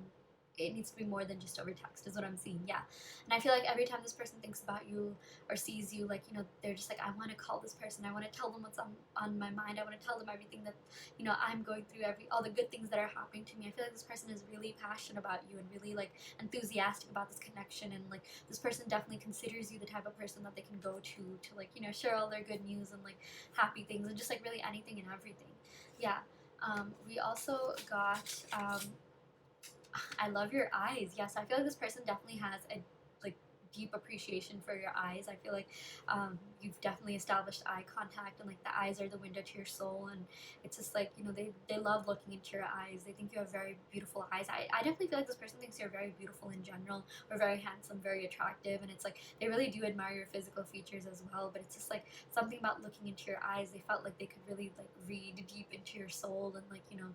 it needs to be more than just over text, is what I'm seeing. Yeah, and I feel like every time this person thinks about you or sees you, like, you know, they're just like, I want to call this person, I want to tell them what's on my mind, I want to tell them everything that, you know, I'm going through, all the good things that are happening to me. I feel like this person is really passionate about you and really like enthusiastic about this connection, and like this person definitely considers you the type of person that they can go to like, you know, share all their good news and like happy things and just like really anything and everything. Yeah. We also got I love your eyes. Yes, I feel like this person definitely has a like deep appreciation for your eyes. I feel like you've definitely established eye contact, and like the eyes are the window to your soul, and it's just like, you know, they love looking into your eyes. They think you have very beautiful eyes. I definitely feel like this person thinks you're very beautiful in general, or very handsome, very attractive, and it's like they really do admire your physical features as well. But it's just like something about looking into your eyes. They felt like they could really like read deep into your soul, and like, you know,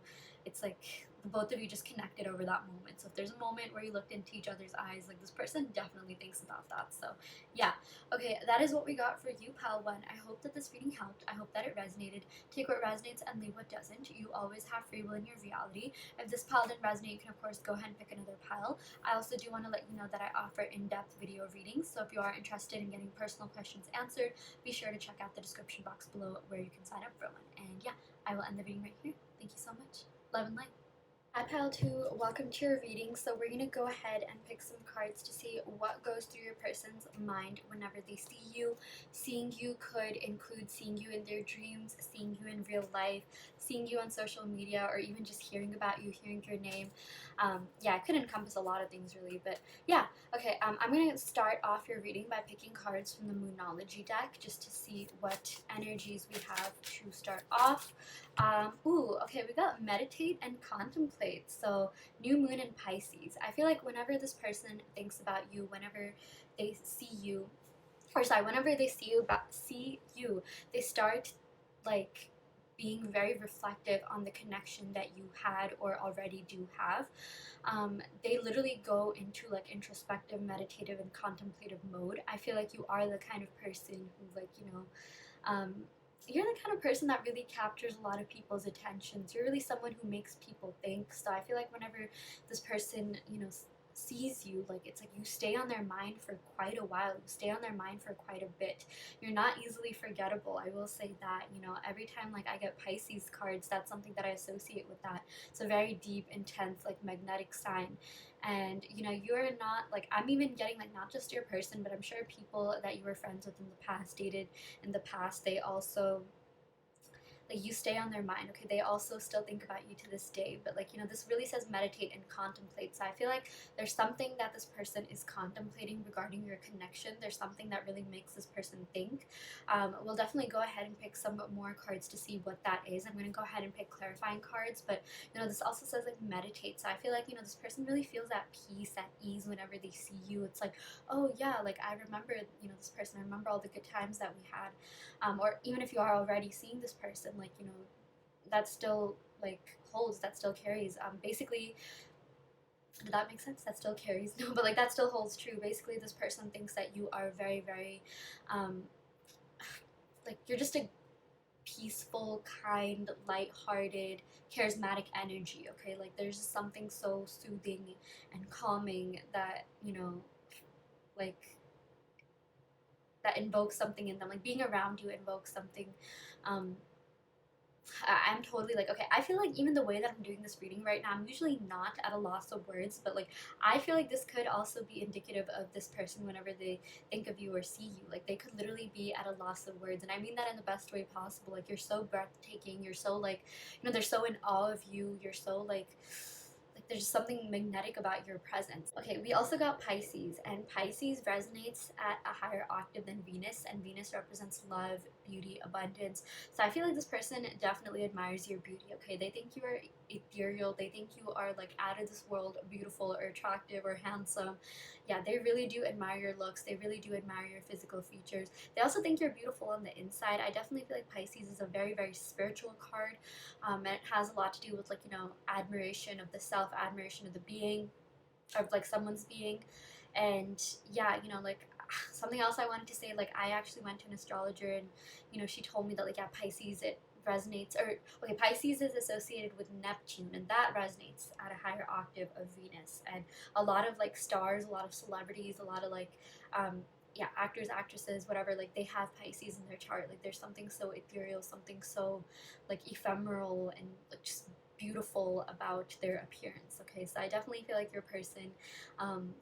it's like the both of you just connected over that moment. So if there's a moment where you looked into each other's eyes, like this person definitely thinks about that. So yeah, okay, that is what we got for you, pal one. I hope that this reading helped. I hope that it resonated. Take what resonates and leave what doesn't. You always have free will in your reality. If this pile didn't resonate, you can of course go ahead and pick another pile. I also do want to let you know that I offer in-depth video readings, so if you are interested in getting personal questions answered, be sure to check out the description box below where you can sign up for one. And yeah, I will end the reading right here. Thank you so much. Love and light. Hi pile 2, welcome to your reading. So we're going to go ahead and pick some cards to see what goes through your person's mind whenever they see you. Seeing you could include seeing you in their dreams, seeing you in real life, seeing you on social media, or even just hearing about you, hearing your name. Yeah, it could encompass a lot of things really, but yeah. Okay, I'm going to start off your reading by picking cards from the Moonology deck just to see what energies we have to start off. Okay, we got meditate and contemplate. So new moon in Pisces. I feel like whenever this person thinks about you, whenever they see you, whenever they see you, they start like being very reflective on the connection that you had or already do have. They literally go into like introspective, meditative, and contemplative mode. I feel like you are the kind of person who, like, you know, you're the kind of person that really captures a lot of people's attentions. You're really someone who makes people think. So I feel like whenever this person, you know, sees you, like it's like you stay on their mind for quite a while. You stay on their mind for quite a bit. You're not easily forgettable. I will say that, you know, every time like I get Pisces cards, that's something that I associate with that. It's a very deep, intense, like magnetic sign. And you know, you're not like, I'm even getting like not just your person, but I'm sure people that you were friends with in the past, dated in the past, they like you stay on their mind. Okay, they also still think about you to this day, but like, you know, this really says meditate and contemplate. So I feel like there's something that this person is contemplating regarding your connection. There's something that really makes this person think. We'll definitely go ahead and pick some more cards to see what that is. I'm going to go ahead and pick clarifying cards, but you know, this also says like meditate. So I feel like, you know, this person really feels at peace, at ease whenever they see you. It's like, oh yeah, like I remember, you know, this person, I remember all the good times that we had. Or even if you are already seeing this person, like, you know, that still like holds, that still carries. Basically, did that make sense? That still carries. No, but like that still holds true. Basically, this person thinks that you are very, very, um, like you're just a peaceful, kind, light-hearted, charismatic energy. Okay, like there's just something so soothing and calming that, you know, like that invokes something in them. Like being around you invokes something. Um, I'm totally like, okay, I feel like even the way that I'm doing this reading right now, I'm usually not at a loss of words, but like I feel like this could also be indicative of this person whenever they think of you or see you. Like they could literally be at a loss of words. And I mean that in the best way possible. Like you're so breathtaking, you're so like, you know, they're so in awe of you, you're so like there's something magnetic about your presence. Okay, we also got Pisces, and Pisces resonates at a higher octave than Venus, and Venus represents love, beauty, abundance. So I feel like this person definitely admires your beauty. Okay, they think you are ethereal, they think you are like out of this world, beautiful or attractive or handsome. Yeah, they really do admire your looks, they really do admire your physical features. They also think you're beautiful on the inside. I definitely feel like Pisces is a very, very spiritual card, and it has a lot to do with like, you know, admiration of the self, admiration of the being, of like someone's being. And yeah, you know, like something else I wanted to say, like I actually went to an astrologer, and you know, she told me that like, yeah, Pisces, it resonates, or okay, Pisces is associated with Neptune, and that resonates at a higher octave of Venus. And a lot of like stars, a lot of celebrities, a lot of like yeah, actors, actresses, whatever, like they have Pisces in their chart. Like there's something so ethereal, something so like ephemeral and like just beautiful about their appearance. Okay, so I definitely feel like your person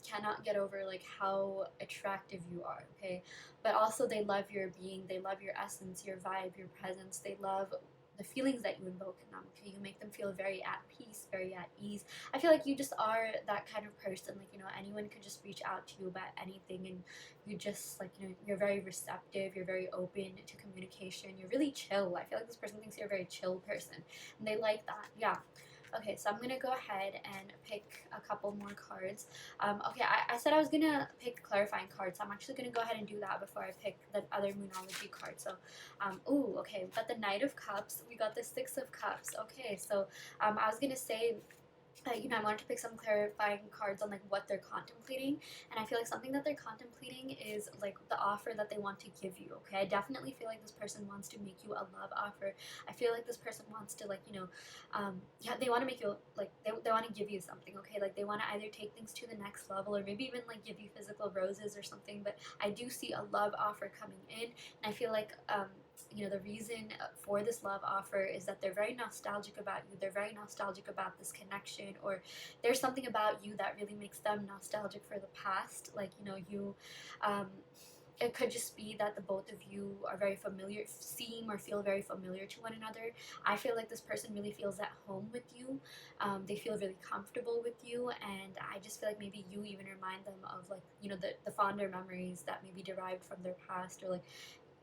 cannot get over like how attractive you are. Okay, but also they love your being, they love your essence, your vibe, your presence. They love the feelings that you invoke in them. Okay, you make them feel very at peace, very at ease. I feel like you just are that kind of person. Like, you know, anyone could just reach out to you about anything, and you just like, you know, you're very receptive, you're very open to communication, you're really chill. I feel like this person thinks you're a very chill person, and they like that. Yeah. Okay, so I'm gonna go ahead and pick a couple more cards. Okay, I said I was gonna pick clarifying cards, so I'm actually gonna go ahead and do that before I pick the other Moonology card. So, ooh, okay, we got the Knight of Cups, we got the Six of Cups. Okay, so I was gonna say, you know, I wanted to pick some clarifying cards on like what they're contemplating, and I feel like something that they're contemplating is like the offer that they want to give you. Okay, I definitely feel like this person wants to make you a love offer. I feel like this person wants to like, you know, yeah, they want to make you like they want to give you something. Okay, like they want to either take things to the next level or maybe even like give you physical roses or something. But I do see a love offer coming in, and I feel like you know, the reason for this love offer is that they're very nostalgic about you, they're very nostalgic about this connection, or there's something about you that really makes them nostalgic for the past. Like, you know, you it could just be that the both of you are very familiar, seem or feel very familiar to one another. I feel like this person really feels at home with you. They feel really comfortable with you, and I just feel like maybe you even remind them of like, you know, the fonder memories that may be derived from their past, or like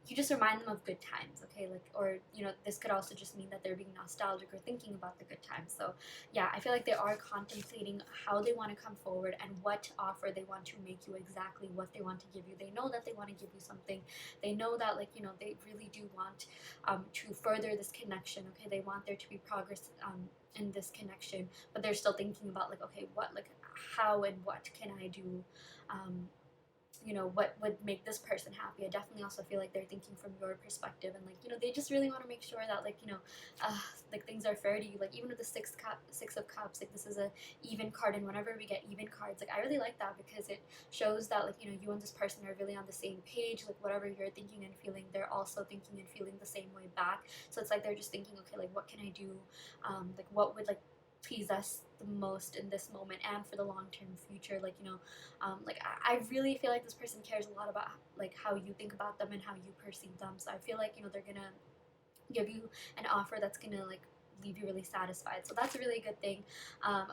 you just remind them of good times. Okay, like, or you know, this could also just mean that they're being nostalgic or thinking about the good times. So yeah, I feel like they are contemplating how they want to come forward and what offer they want to make you, exactly what they want to give you. They know that they want to give you something. They know that, like, you know, they really do want to further this connection. Okay, they want there to be progress in this connection, but they're still thinking about like, okay, what, like, how and what can I do, you know, what would make this person happy. I definitely also feel like they're thinking from your perspective, and like, you know, they just really want to make sure that, like, you know, like things are fair to you. Like even with the Six of Cups, like this is a even card, and whenever we get even cards, like I really like that because it shows that, like, you know, you and this person are really on the same page. Like whatever you're thinking and feeling, they're also thinking and feeling the same way back. So it's like they're just thinking, okay, like what can I do, like what would like please us the most in this moment and for the long-term future. Like, you know, like I really feel like this person cares a lot about like how you think about them and how you perceive them. So I feel like, you know, they're gonna give you an offer that's gonna like leave you really satisfied. So that's a really good thing.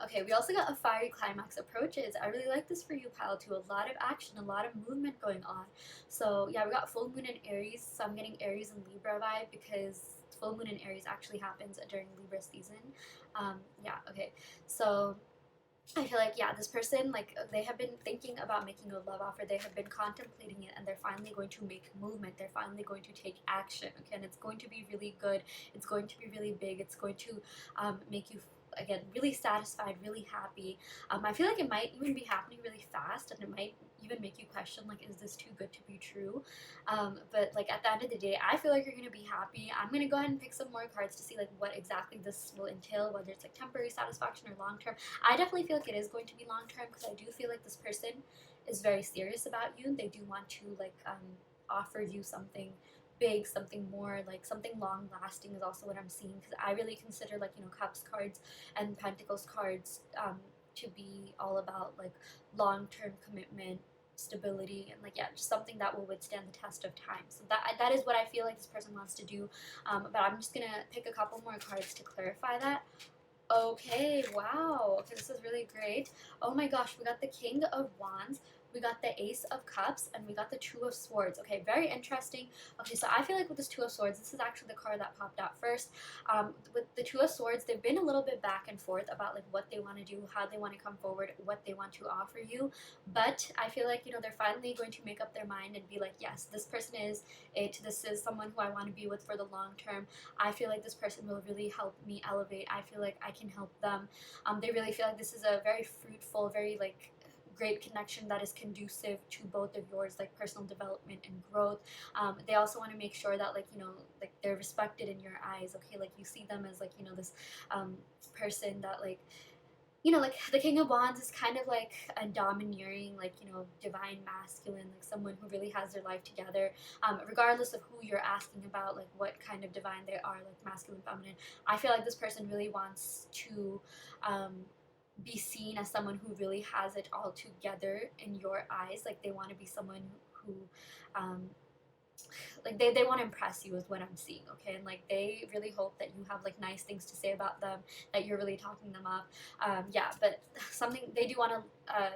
Okay, we also got a fiery climax approaches. I really like this for you, pile too. A lot of action, a lot of movement going on. So yeah, we got full moon in Aries. So I'm getting Aries and Libra vibe because full moon in Aries actually happens during Libra season. Yeah, okay. So I feel like, yeah, this person, like, they have been thinking about making a love offer. They have been contemplating it, and they're finally going to make movement. They're finally going to take action, okay? And it's going to be really good. It's going to be really big. It's going to make you, again, really satisfied, really happy. I feel like it might even be happening really fast, and it might even make you question, like, is this too good to be true? But, like, at the end of the day, I feel like you're going to be happy. I'm going to go ahead and pick some more cards to see, like, what exactly this will entail, whether it's, like, temporary satisfaction or long-term. I definitely feel like it is going to be long term because I do feel like this person is very serious about you. They do want to like offer you something big, something more, like something long lasting is also what I'm seeing, because I really consider, like, cups cards and pentacles cards to be all about like long term commitment, stability, and like, yeah, just something that will withstand the test of time. So that is what I feel like this person wants to do. But I'm just gonna pick a couple more cards to clarify that. Okay, wow. Okay, this is really great. Oh my gosh, we got the King of Wands, we got the Ace of Cups, and we got the Two of Swords. Okay, very interesting. Okay, so I feel like with this Two of Swords, this is actually the card that popped out first. With the Two of Swords, they've been a little bit back and forth about like what they want to do, how they want to come forward, what they want to offer you. But I feel like, they're finally going to make up their mind and be like, yes, this person is it. This is someone who I want to be with for the long term. I feel like this person will really help me elevate. I feel like I can help them. They really feel like this is a very fruitful, very like great connection that is conducive to both of yours, like personal development and growth. They also want to make sure that like like they're respected in your eyes. Okay, like you see them as like this person that like like the King of Wands is kind of like a domineering, like, divine masculine, like someone who really has their life together, regardless of who you're asking about, like what kind of divine they are, like masculine, feminine. I feel like this person really wants to be seen as someone who really has it all together in your eyes. Like they want to be someone who um, like they want to impress you is what I'm seeing, okay? And like they really hope that you have like nice things to say about them, that you're really talking them up. Yeah, but something they do want to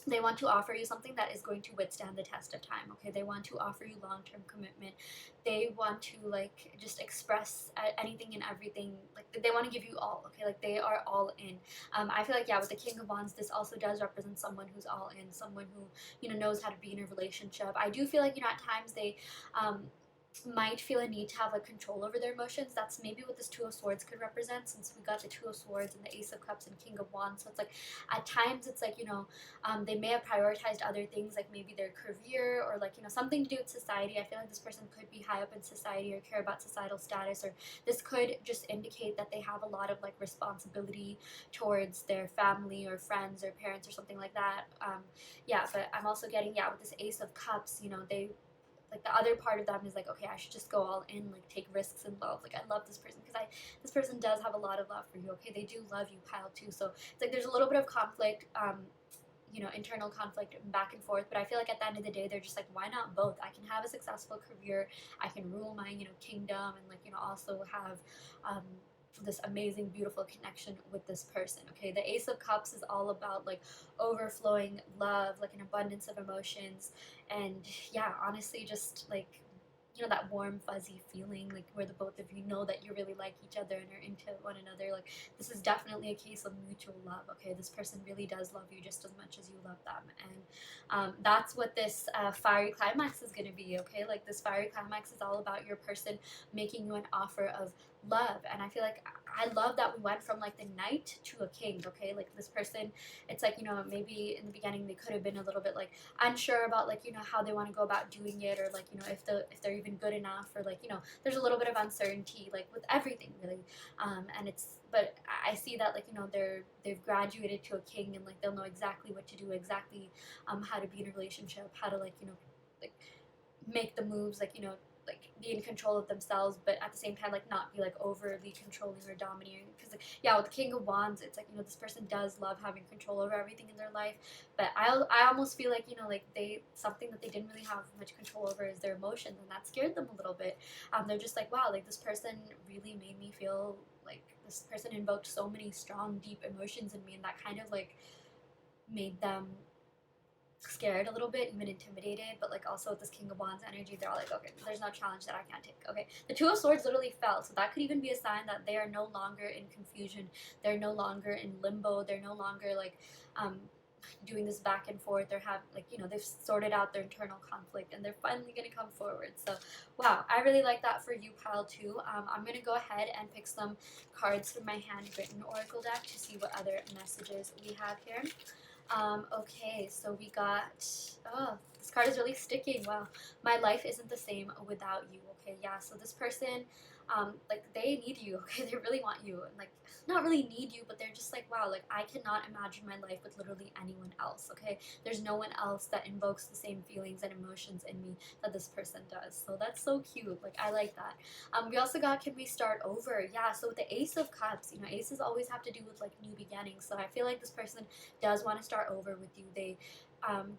they want to offer you something that is going to withstand the test of time, okay? They want to offer you long-term commitment. They want to like just express anything and everything. Like they want to give you all, okay? Like they are all in. I feel like, yeah, with the King of Wands, this also does represent someone who's all in, someone who knows how to be in a relationship. I do feel like at times they might feel a need to have like control over their emotions. That's maybe what this Two of Swords could represent, since we got the Two of Swords and the Ace of Cups and King of Wands. So it's like at times it's like they may have prioritized other things, like maybe their career or like something to do with society. I feel like this person could be high up in society or care about societal status, or this could just indicate that they have a lot of like responsibility towards their family or friends or parents or something like that. Yeah, but I'm also getting, yeah, with this Ace of Cups, they like the other part of them is like, okay, I should just go all in, like take risks in love. Like I love this person because this person does have a lot of love for you. Okay, they do love you, pile too. So it's like there's a little bit of conflict, internal conflict back and forth. But I feel like at the end of the day, they're just like, why not both? I can have a successful career, I can rule my kingdom, and like also have this amazing beautiful connection with this person. Okay, the Ace of Cups is all about like overflowing love, like an abundance of emotions, and yeah, honestly, just like that warm fuzzy feeling, like where the both of you know that you really like each other and are into one another. Like this is definitely a case of mutual love. Okay, this person really does love you just as much as you love them, and that's what this fiery climax is going to be. Okay, like this fiery climax is all about your person making you an offer of love. And I feel like I love that we went from like the knight to a king. Okay, like this person, it's like maybe in the beginning they could have been a little bit like unsure about like how they want to go about doing it, or like if they're even good enough, or like there's a little bit of uncertainty like with everything really. And but I see that like they've graduated to a king, and like they'll know exactly what to do, exactly how to be in a relationship, how to like like make the moves, like like be in control of themselves, but at the same time like not be like overly controlling or domineering. Because like, yeah, with the King of Wands, it's like, you know, this person does love having control over everything in their life, but I almost feel like, you know, like they, something that they didn't really have much control over is their emotions, and that scared them a little bit. They're just like, wow, like this person really made me feel like, this person invoked so many strong deep emotions in me, and that kind of like made them scared a little bit, even intimidated. But like also with this King of Wands energy, they're all like, okay, there's no challenge that I can't take. Okay, the Two of Swords literally fell, so that could even be a sign that they are no longer in confusion, they're no longer in limbo, they're no longer like doing this back and forth. They're have, like, you know, they've sorted out their internal conflict and they're finally gonna come forward. So wow, I really like that for you, pile 2. I'm gonna go ahead and pick some cards from my handwritten oracle deck to see what other messages we have here. Okay, so we got, oh, this card is really sticking. Wow. My life isn't the same without you. Okay, yeah, so this person, like, they need you. Okay, they really want you. And, like, not really need you, but they're just like, wow, like, I cannot imagine my life with literally anyone else. Okay, there's no one else that invokes the same feelings and emotions in me that this person does. So that's so cute. Like, I like that. We also got, can we start over? Yeah, so with the Ace of Cups, you know, aces always have to do with, like, new beginnings. So I feel like this person does want to start over with you. They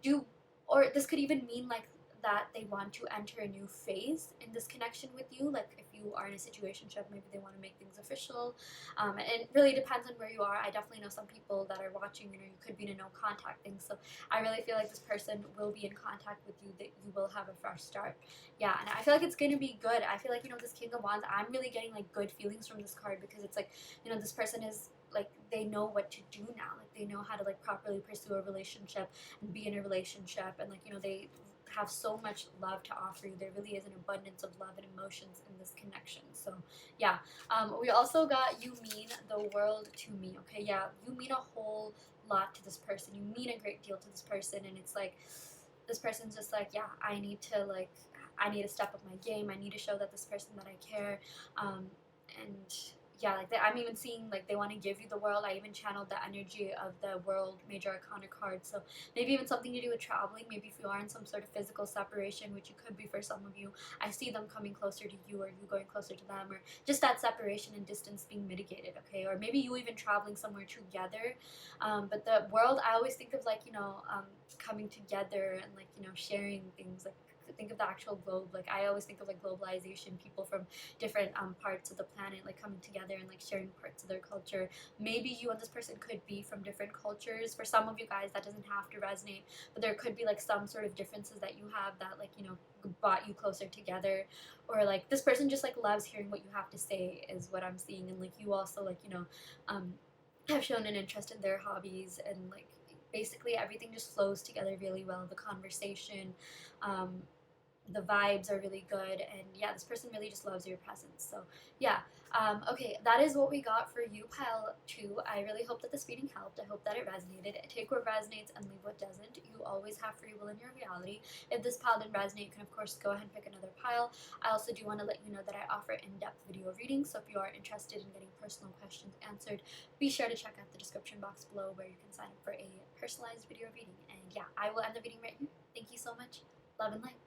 do, or this could even mean like that they want to enter a new phase in this connection with you. Like if you are in a situationship, maybe they want to make things official. And it really depends on where you are. I definitely know some people that are watching, you know, you could be in a no contact thing. So I really feel like this person will be in contact with you, that you will have a fresh start. Yeah, and I feel like it's going to be good. I feel like, you know, this King of Wands, I'm really getting like good feelings from this card, because it's like, you know, this person is like, they know what to do now. Like they know how to like properly pursue a relationship and be in a relationship, and like, you know, they have so much love to offer you. There really is an abundance of love and emotions in this connection. So yeah, we also got, you mean the world to me. Okay, yeah, you mean a whole lot to this person. You mean a great deal to this person, and it's like this person's just like, yeah, I need to like, I need to step up my game. I need to show that this person that I care. And yeah, like I'm even seeing like they want to give you the world. I even channeled the energy of the world major arcana card. So maybe even something to do with traveling. Maybe if you are in some sort of physical separation, which you could be for some of you, I see them coming closer to you, or you going closer to them, or just that separation and distance being mitigated. Okay, or maybe you even traveling somewhere together. But the world, I always think of like, you know, coming together and like, you know, sharing things. Like think of the actual globe. Like I always think of like globalization, people from different parts of the planet like coming together and like sharing parts of their culture. Maybe you and this person could be from different cultures. For some of you guys that doesn't have to resonate, but there could be like some sort of differences that you have that like, you know, brought you closer together. Or like this person just like loves hearing what you have to say is what I'm seeing. And like you also like, you know, have shown an interest in their hobbies, and like basically everything just flows together really well. The conversation, the vibes are really good, and yeah, this person really just loves your presence. So yeah, okay, that is what we got for you, pile 2. I really hope that this reading helped. I hope that it resonated. Take what resonates and leave what doesn't. You always have free will in your reality. If this pile didn't resonate, you can of course go ahead and pick another pile. I also do want to let you know that I offer in-depth video readings, so if you are interested in getting personal questions answered, be sure to check out the description box below where you can sign up for a personalized video reading. And yeah, I will end the reading right here. Thank you so much. Love and light.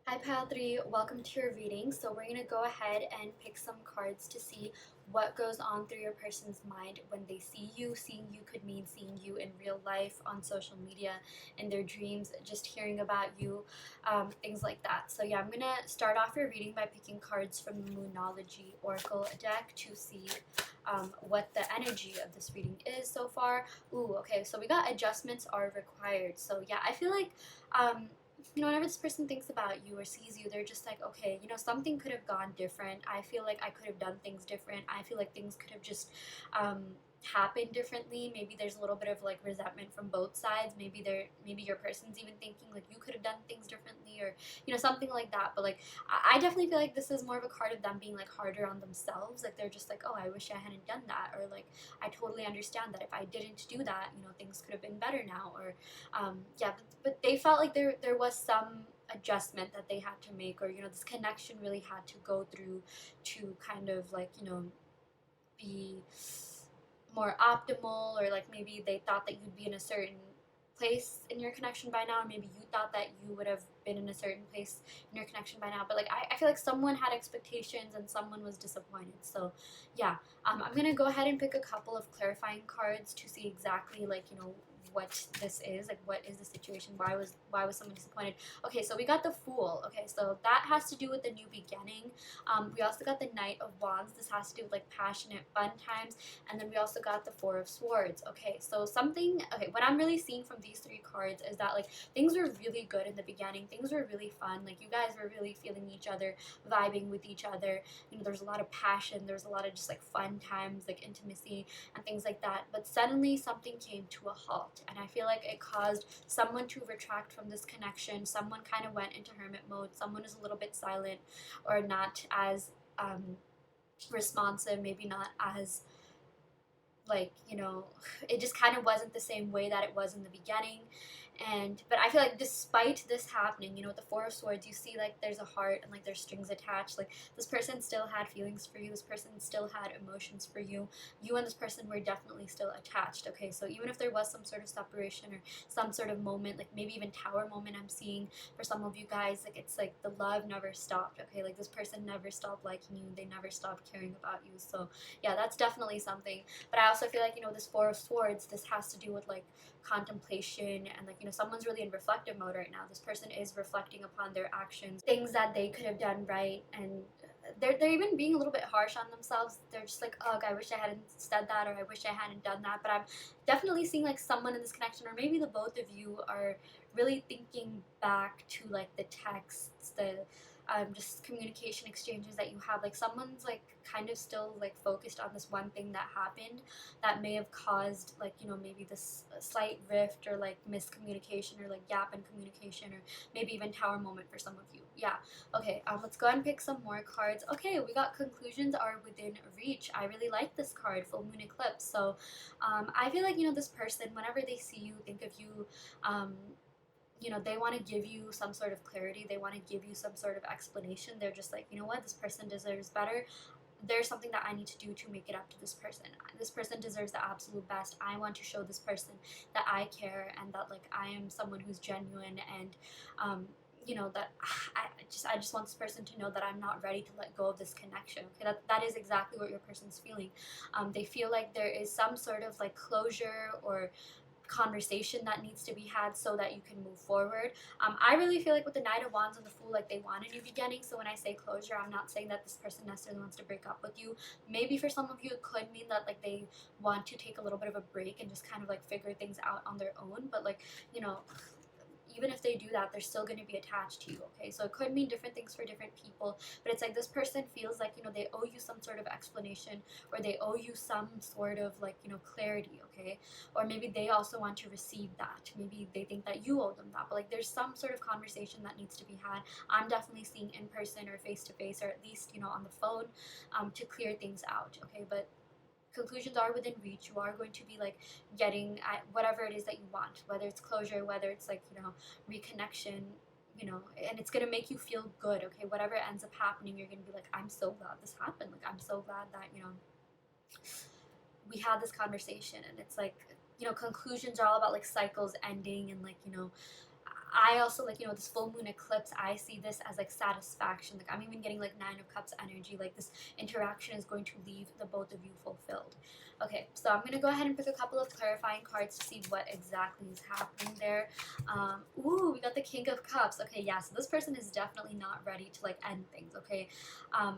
Hi pile 3, welcome to your reading. So we're going to go ahead and pick some cards to see what goes on through your person's mind when they see you. Seeing you could mean seeing you in real life, on social media, in their dreams, just hearing about you, things like that. So yeah, I'm going to start off your reading by picking cards from the Moonology Oracle deck to see what the energy of this reading is so far. Ooh, okay, so we got adjustments are required. So yeah, I feel like you know, whenever this person thinks about you or sees you, they're just like, okay, you know, something could have gone different. I feel like I could have done things different. I feel like things could have just happened differently. Maybe there's a little bit of like resentment from both sides. Maybe your person's even thinking like you could have done things differently, or you know, something like that. But like I definitely feel like this is more of a card of them being like harder on themselves. Like they're just like, oh, I wish I hadn't done that, or like I totally understand that if I didn't do that, you know, things could have been better now. Or yeah, but they felt like there was some adjustment that they had to make, or you know, this connection really had to go through to kind of like, you know, be more optimal. Or like maybe they thought that you'd be in a certain place in your connection by now, and maybe you thought that you would have been in a certain place in your connection by now, but like I feel like someone had expectations and someone was disappointed. So yeah, I'm gonna go ahead and pick a couple of clarifying cards to see exactly like, you know, what this is, like what is the situation, why was someone disappointed. Okay, so we got the Fool. Okay, so that has to do with the new beginning. We also got the Knight of Wands. This has to do with like passionate fun times. And then we also got the Four of Swords. Okay, so something, okay, what I'm really seeing from these three cards is that like things were really good in the beginning. Things were really fun. Like you guys were really feeling each other, vibing with each other. You know, there's a lot of passion. There's a lot of just like fun times, like intimacy and things like that. But suddenly something came to a halt. And I feel like it caused someone to retract from this connection. Someone kind of went into hermit mode. Someone is a little bit silent or not as responsive, maybe not as like, you know, it just kind of wasn't the same way that it was in the beginning. And but I feel like despite this happening, you know, with the Four of Swords, you see like there's a heart and like there's strings attached. Like this person still had feelings for you. This person still had emotions for you. You and this person were definitely still attached. Okay, so even if there was some sort of separation or some sort of moment, like maybe even tower moment, I'm seeing for some of you guys, like it's like the love never stopped. Okay, like this person never stopped liking you. They never stopped caring about you. So yeah, that's definitely something. But I also feel like, you know, this Four of Swords, this has to do with like contemplation and like, you know, someone's really in reflective mode right now. This person is reflecting upon their actions, things that they could have done right, and they're even being a little bit harsh on themselves. They're just like, oh, I wish I hadn't said that, or I wish I hadn't done that. But I'm definitely seeing like someone in this connection, or maybe the both of you are really thinking back to like the texts, the just communication exchanges that you have. Like someone's like kind of still like focused on this one thing that happened that may have caused like, you know, maybe this slight rift or like miscommunication or like gap in communication, or maybe even tower moment for some of you. Yeah. Okay, let's go ahead and pick some more cards. Okay, we got conclusions are within reach. I really like this card, full moon eclipse. So I feel like, you know, this person, whenever they see you, think of you, you know, they want to give you some sort of clarity. They want to give you some sort of explanation. They're just like, you know what, this person deserves better. There's something that I need to do to make it up to this person. This person deserves the absolute best. I want to show this person that I care and that like I am someone who's genuine, and you know, that I just want this person to know that I'm not ready to let go of this connection. Okay, that is exactly what your person's feeling. They feel like there is some sort of like closure or conversation that needs to be had so that you can move forward. I really feel like with the Knight of Wands and the Fool, like they want a new beginning. So when I say closure, I'm not saying that this person necessarily wants to break up with you. Maybe for some of you, it could mean that like they want to take a little bit of a break and just kind of like figure things out on their own. But like, you know, even if they do that, they're still going to be attached to you. Okay, so it could mean different things for different people, but it's like this person feels like, you know, they owe you some sort of explanation, or they owe you some sort of like, you know, clarity. Okay, or maybe they also want to receive that. Maybe they think that you owe them that, but like there's some sort of conversation that needs to be had. I'm definitely seeing in person or face to face, or at least, you know, on the phone, to clear things out. Okay, but conclusions are within reach. You are going to be like getting at whatever it is that you want, whether it's closure, whether it's like, you know, reconnection, you know, and it's gonna make you feel good. Okay, whatever ends up happening, you're gonna be like, I'm so glad this happened. Like I'm so glad that, you know, we had this conversation. And it's like, you know, conclusions are all about like cycles ending, and like, you know, I also like, you know, this full moon eclipse, I see this as like satisfaction. Like I'm even getting like Nine of Cups energy. Like this interaction is going to leave the both of you fulfilled. Okay, so I'm gonna go ahead and pick a couple of clarifying cards to see what exactly is happening there. Ooh, we got the King of Cups. Okay, yeah, so this person is definitely not ready to like end things. Okay,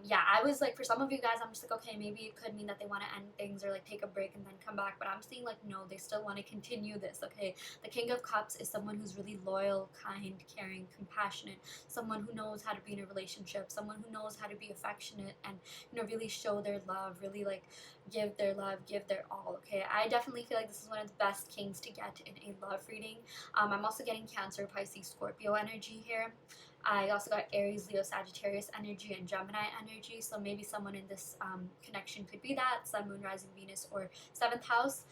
yeah, I was like, for some of you guys, I'm just like, okay, maybe it could mean that they want to end things or like take a break and then come back, but I'm seeing like, no, they still want to continue this. Okay, the King of Cups is someone who's really loyal, kind, caring, compassionate, someone who knows how to be in a relationship, someone who knows how to be affectionate and, you know, really show their love, really like give their love, give their all. Okay, I definitely feel like this is one of the best kings to get in a love reading. I'm also getting Cancer, Pisces, Scorpio energy here. I also got Aries, Leo, Sagittarius energy, and Gemini energy. So maybe someone in this connection could be that Sun, Moon, Rising, Venus, or 7th house.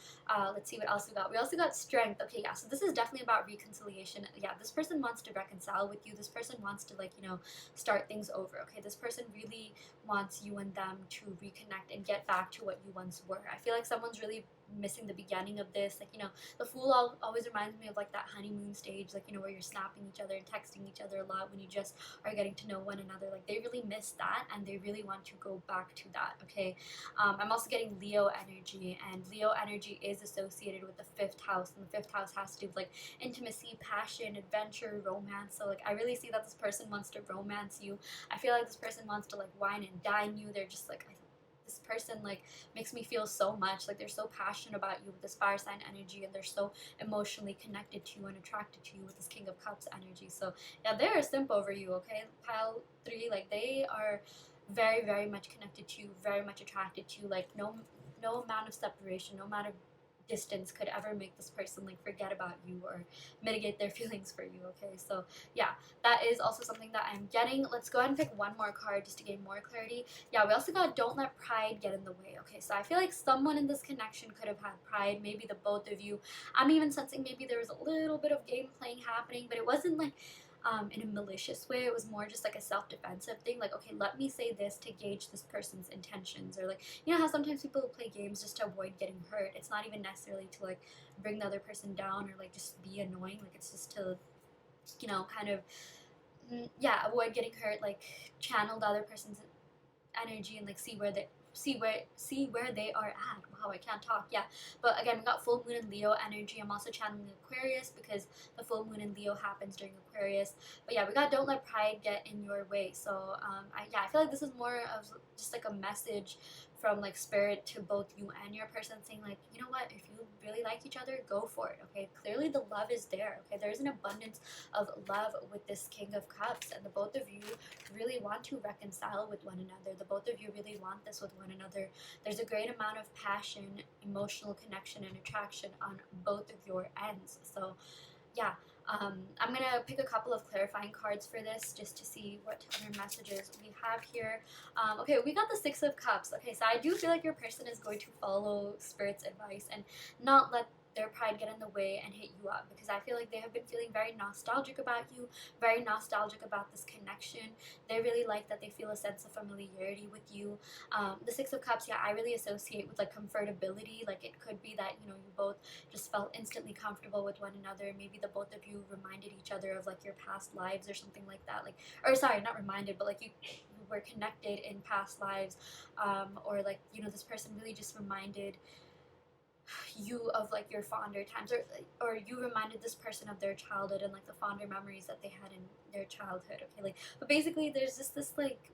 Let's see what else we got. We also got Strength. Okay, yeah, so this is definitely about reconciliation. Yeah, this person wants to reconcile with you. This person wants to, like, you know, start things over. Okay, this person really wants you and them to reconnect and get back to what you once were. I feel like someone's really missing the beginning of this. Like, the Fool always reminds me of like that honeymoon stage, like, where you're snapping each other and texting each other a lot when you just are getting to know one another. Like, they really miss that and they really want to go back to that. Okay. I'm also getting Leo energy, and Leo energy is associated with the fifth house, and the fifth house has to do with like intimacy, passion, adventure, romance. So like, I really see that this person wants to romance you. I feel like this person wants to like wine and dine you. They're just like, this person like makes me feel so much, like they're so passionate about you with this fire sign energy, and they're so emotionally connected to you and attracted to you with this King of Cups energy. So yeah, they're a simp over you. Okay, pile 3, like they are very, very much connected to you, very much attracted to you. Like, no amount of separation, no amount of distance could ever make this person like forget about you or mitigate their feelings for you. Okay, so yeah, that is also something that I'm getting. Let's go ahead and pick one more card just to gain more clarity. Yeah, we also got Don't Let Pride Get in the Way. Okay, so I feel like someone in this connection could have had pride, maybe the both of you. I'm even sensing maybe there was a little bit of game playing happening, but it wasn't like in a malicious way. It was more just like a self-defensive thing, like, okay, let me say this to gauge this person's intentions, or like, how sometimes people play games just to avoid getting hurt. It's not even necessarily to like bring the other person down or like just be annoying. Like, it's just to kind of yeah, avoid getting hurt, like channel the other person's energy and like see where they are at. Wow, I can't talk. Yeah, but again, we got full moon in Leo energy. I'm also channeling Aquarius because the full moon in Leo happens during Aquarius. But yeah, we got Don't Let Pride Get in Your Way. So I feel like this is more of just like a message from like spirit to both you and your person, saying like, you know what, if you really like each other, go for it. Okay, clearly the love is there. Okay, there's an abundance of love with this King of Cups, and the both of you really want to reconcile with one another. The both of you really want this with one another. There's a great amount of passion, emotional connection, and attraction on both of your ends. So yeah, I'm gonna pick a couple of clarifying cards for this just to see what other messages we have here. Okay, we got the Six of Cups. Okay, so I do feel like your person is going to follow Spirit's advice and not let their pride get in the way and hit you up, because I feel like they have been feeling very nostalgic about you, very nostalgic about this connection. They really like that they feel a sense of familiarity with you. The Six of Cups, yeah, I really associate with like comfortability. Like, it could be that you both just felt instantly comfortable with one another. Maybe the both of you reminded each other of like your past lives or something like that. Like, or sorry, not reminded, but like you were connected in past lives, or like this person really just reminded you of like your fonder times, or you reminded this person of their childhood and like the fonder memories that they had in their childhood. Okay, like, but basically there's just this like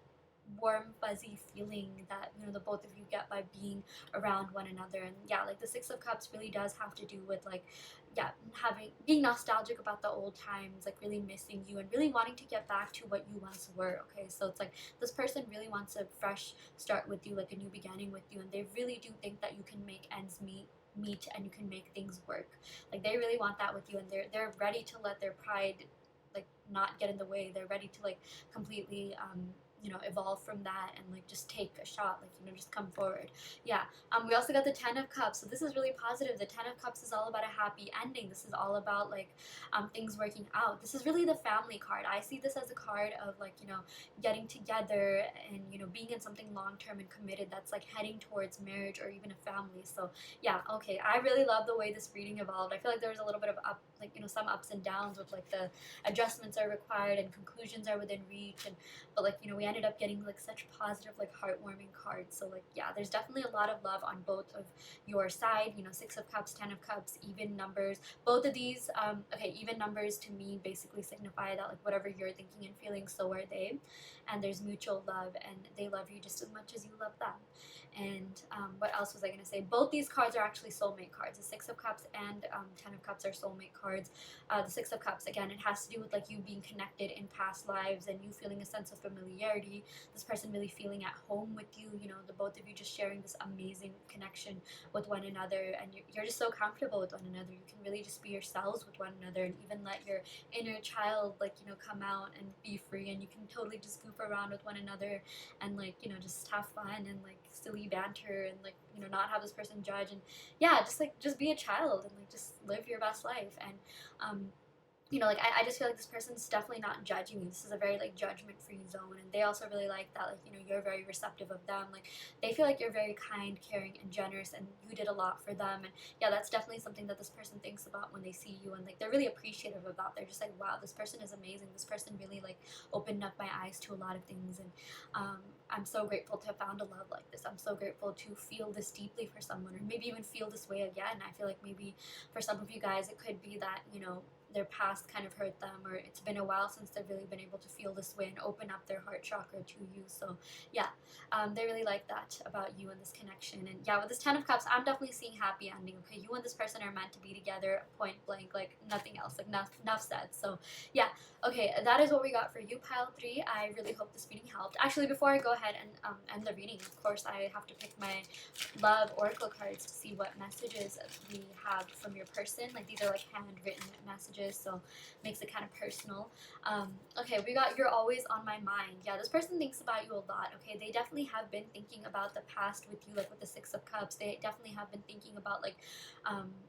warm fuzzy feeling that the both of you get by being around one another. And yeah, like the Six of Cups really does have to do with like, yeah, being nostalgic about the old times, like really missing you and really wanting to get back to what you once were. Okay, so it's like this person really wants a fresh start with you, like a new beginning with you, and they really do think that you can make ends meet and you can make things work. Like, they really want that with you, and they're ready to let their pride like not get in the way. They're ready to like completely evolve from that and like just take a shot, like just come forward. Yeah. We also got the Ten of Cups, so this is really positive. The Ten of Cups is all about a happy ending. This is all about like things working out. This is really the family card. I see this as a card of like getting together and being in something long-term and committed that's like heading towards marriage or even a family. So yeah, okay, I really love the way this reading evolved. I feel like there was a little bit of some ups and downs with like the adjustments are required and conclusions are within reach, and but like we ended up getting like such positive, like heartwarming cards. So like, yeah, there's definitely a lot of love on both of your side. Six of Cups, Ten of Cups, even numbers. Both of these, okay, even numbers to me basically signify that like whatever you're thinking and feeling, so are they, and there's mutual love, and they love you just as much as you love them. And what else was I gonna say? Both these cards are actually soulmate cards. The Six of Cups and Ten of Cups are soulmate cards. The Six of Cups, again, it has to do with like you being connected in past lives and you feeling a sense of familiarity. This person really feeling at home with you. The both of you just sharing this amazing connection with one another, and you're just so comfortable with one another. You can really just be yourselves with one another, and even let your inner child like come out and be free, and you can totally just goof around with one another and like just have fun and like silly banter and like not have this person judge, and yeah, just be a child and like just live your best life. And you know, like I just feel like this person's definitely not judging you. This is a very like judgment-free zone, and they also really like that, like, you know, you're very receptive of them. Like they feel like you're very kind, caring, and generous, and you did a lot for them. And yeah, that's definitely something that this person thinks about when they see you, and like they're really appreciative of that. They're just like, wow, this person is amazing. This person really like opened up my eyes to a lot of things, and I'm so grateful to have found a love like this. I'm so grateful to feel this deeply for someone, or maybe even feel this way again. I feel like maybe for some of you guys, it could be that, you know, their past kind of hurt them, or it's been a while since they've really been able to feel this way and open up their heart chakra to you. So yeah, they really like that about you and this connection. And yeah, with this 10 of Cups, I'm definitely seeing happy ending. Okay, you and this person are meant to be together, point blank, like nothing else, like enough said. So yeah, okay, that is what we got for you, pile 3. I really hope this reading helped. Actually, before I go ahead and end the reading, of course, I have to pick my love oracle cards to see what messages we have from your person. Like these are like handwritten messages, so makes it kind of personal. Okay, we got you're always on my mind. Yeah, this person thinks about you a lot. Okay, they definitely have been thinking about the past with you, like with the 6 of Cups. They definitely have been thinking about like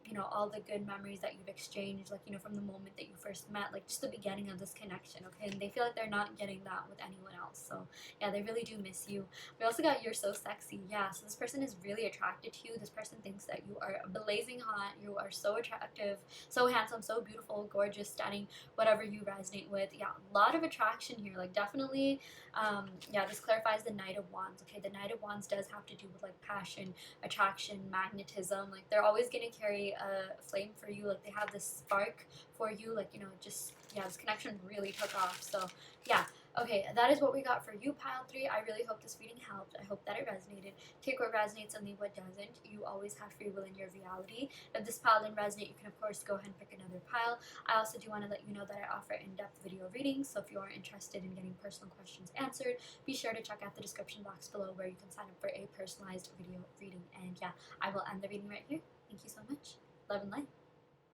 you know, all the good memories that you've exchanged, like, you know, from the moment that you first met, like just the beginning of this connection. Okay, and they feel like they're not getting that with anyone else. So yeah, they really do miss you. We also got you're so sexy. Yeah, so this person is really attracted to you. This person thinks that you are blazing hot. You are so attractive, so handsome, so beautiful, gorgeous, stunning, whatever you resonate with. Yeah, a lot of attraction here. Like definitely, yeah, this clarifies the Knight of Wands. Okay, the Knight of Wands does have to do with like passion, attraction, magnetism. Like they're always gonna carry a flame for you. Like they have this spark for you. Like, you know, just, yeah, this connection really took off. So yeah. Okay, that is what we got for you, pile 3. I really hope this reading helped. I hope that it resonated. Take what resonates and leave what doesn't. You always have free will in your reality. If this pile didn't resonate, you can of course go ahead and pick another pile. I also do want to let you know that I offer in-depth video readings, so if you are interested in getting personal questions answered, be sure to check out the description box below where you can sign up for a personalized video reading. And yeah, I will end the reading right here. Thank you so much. Love and light.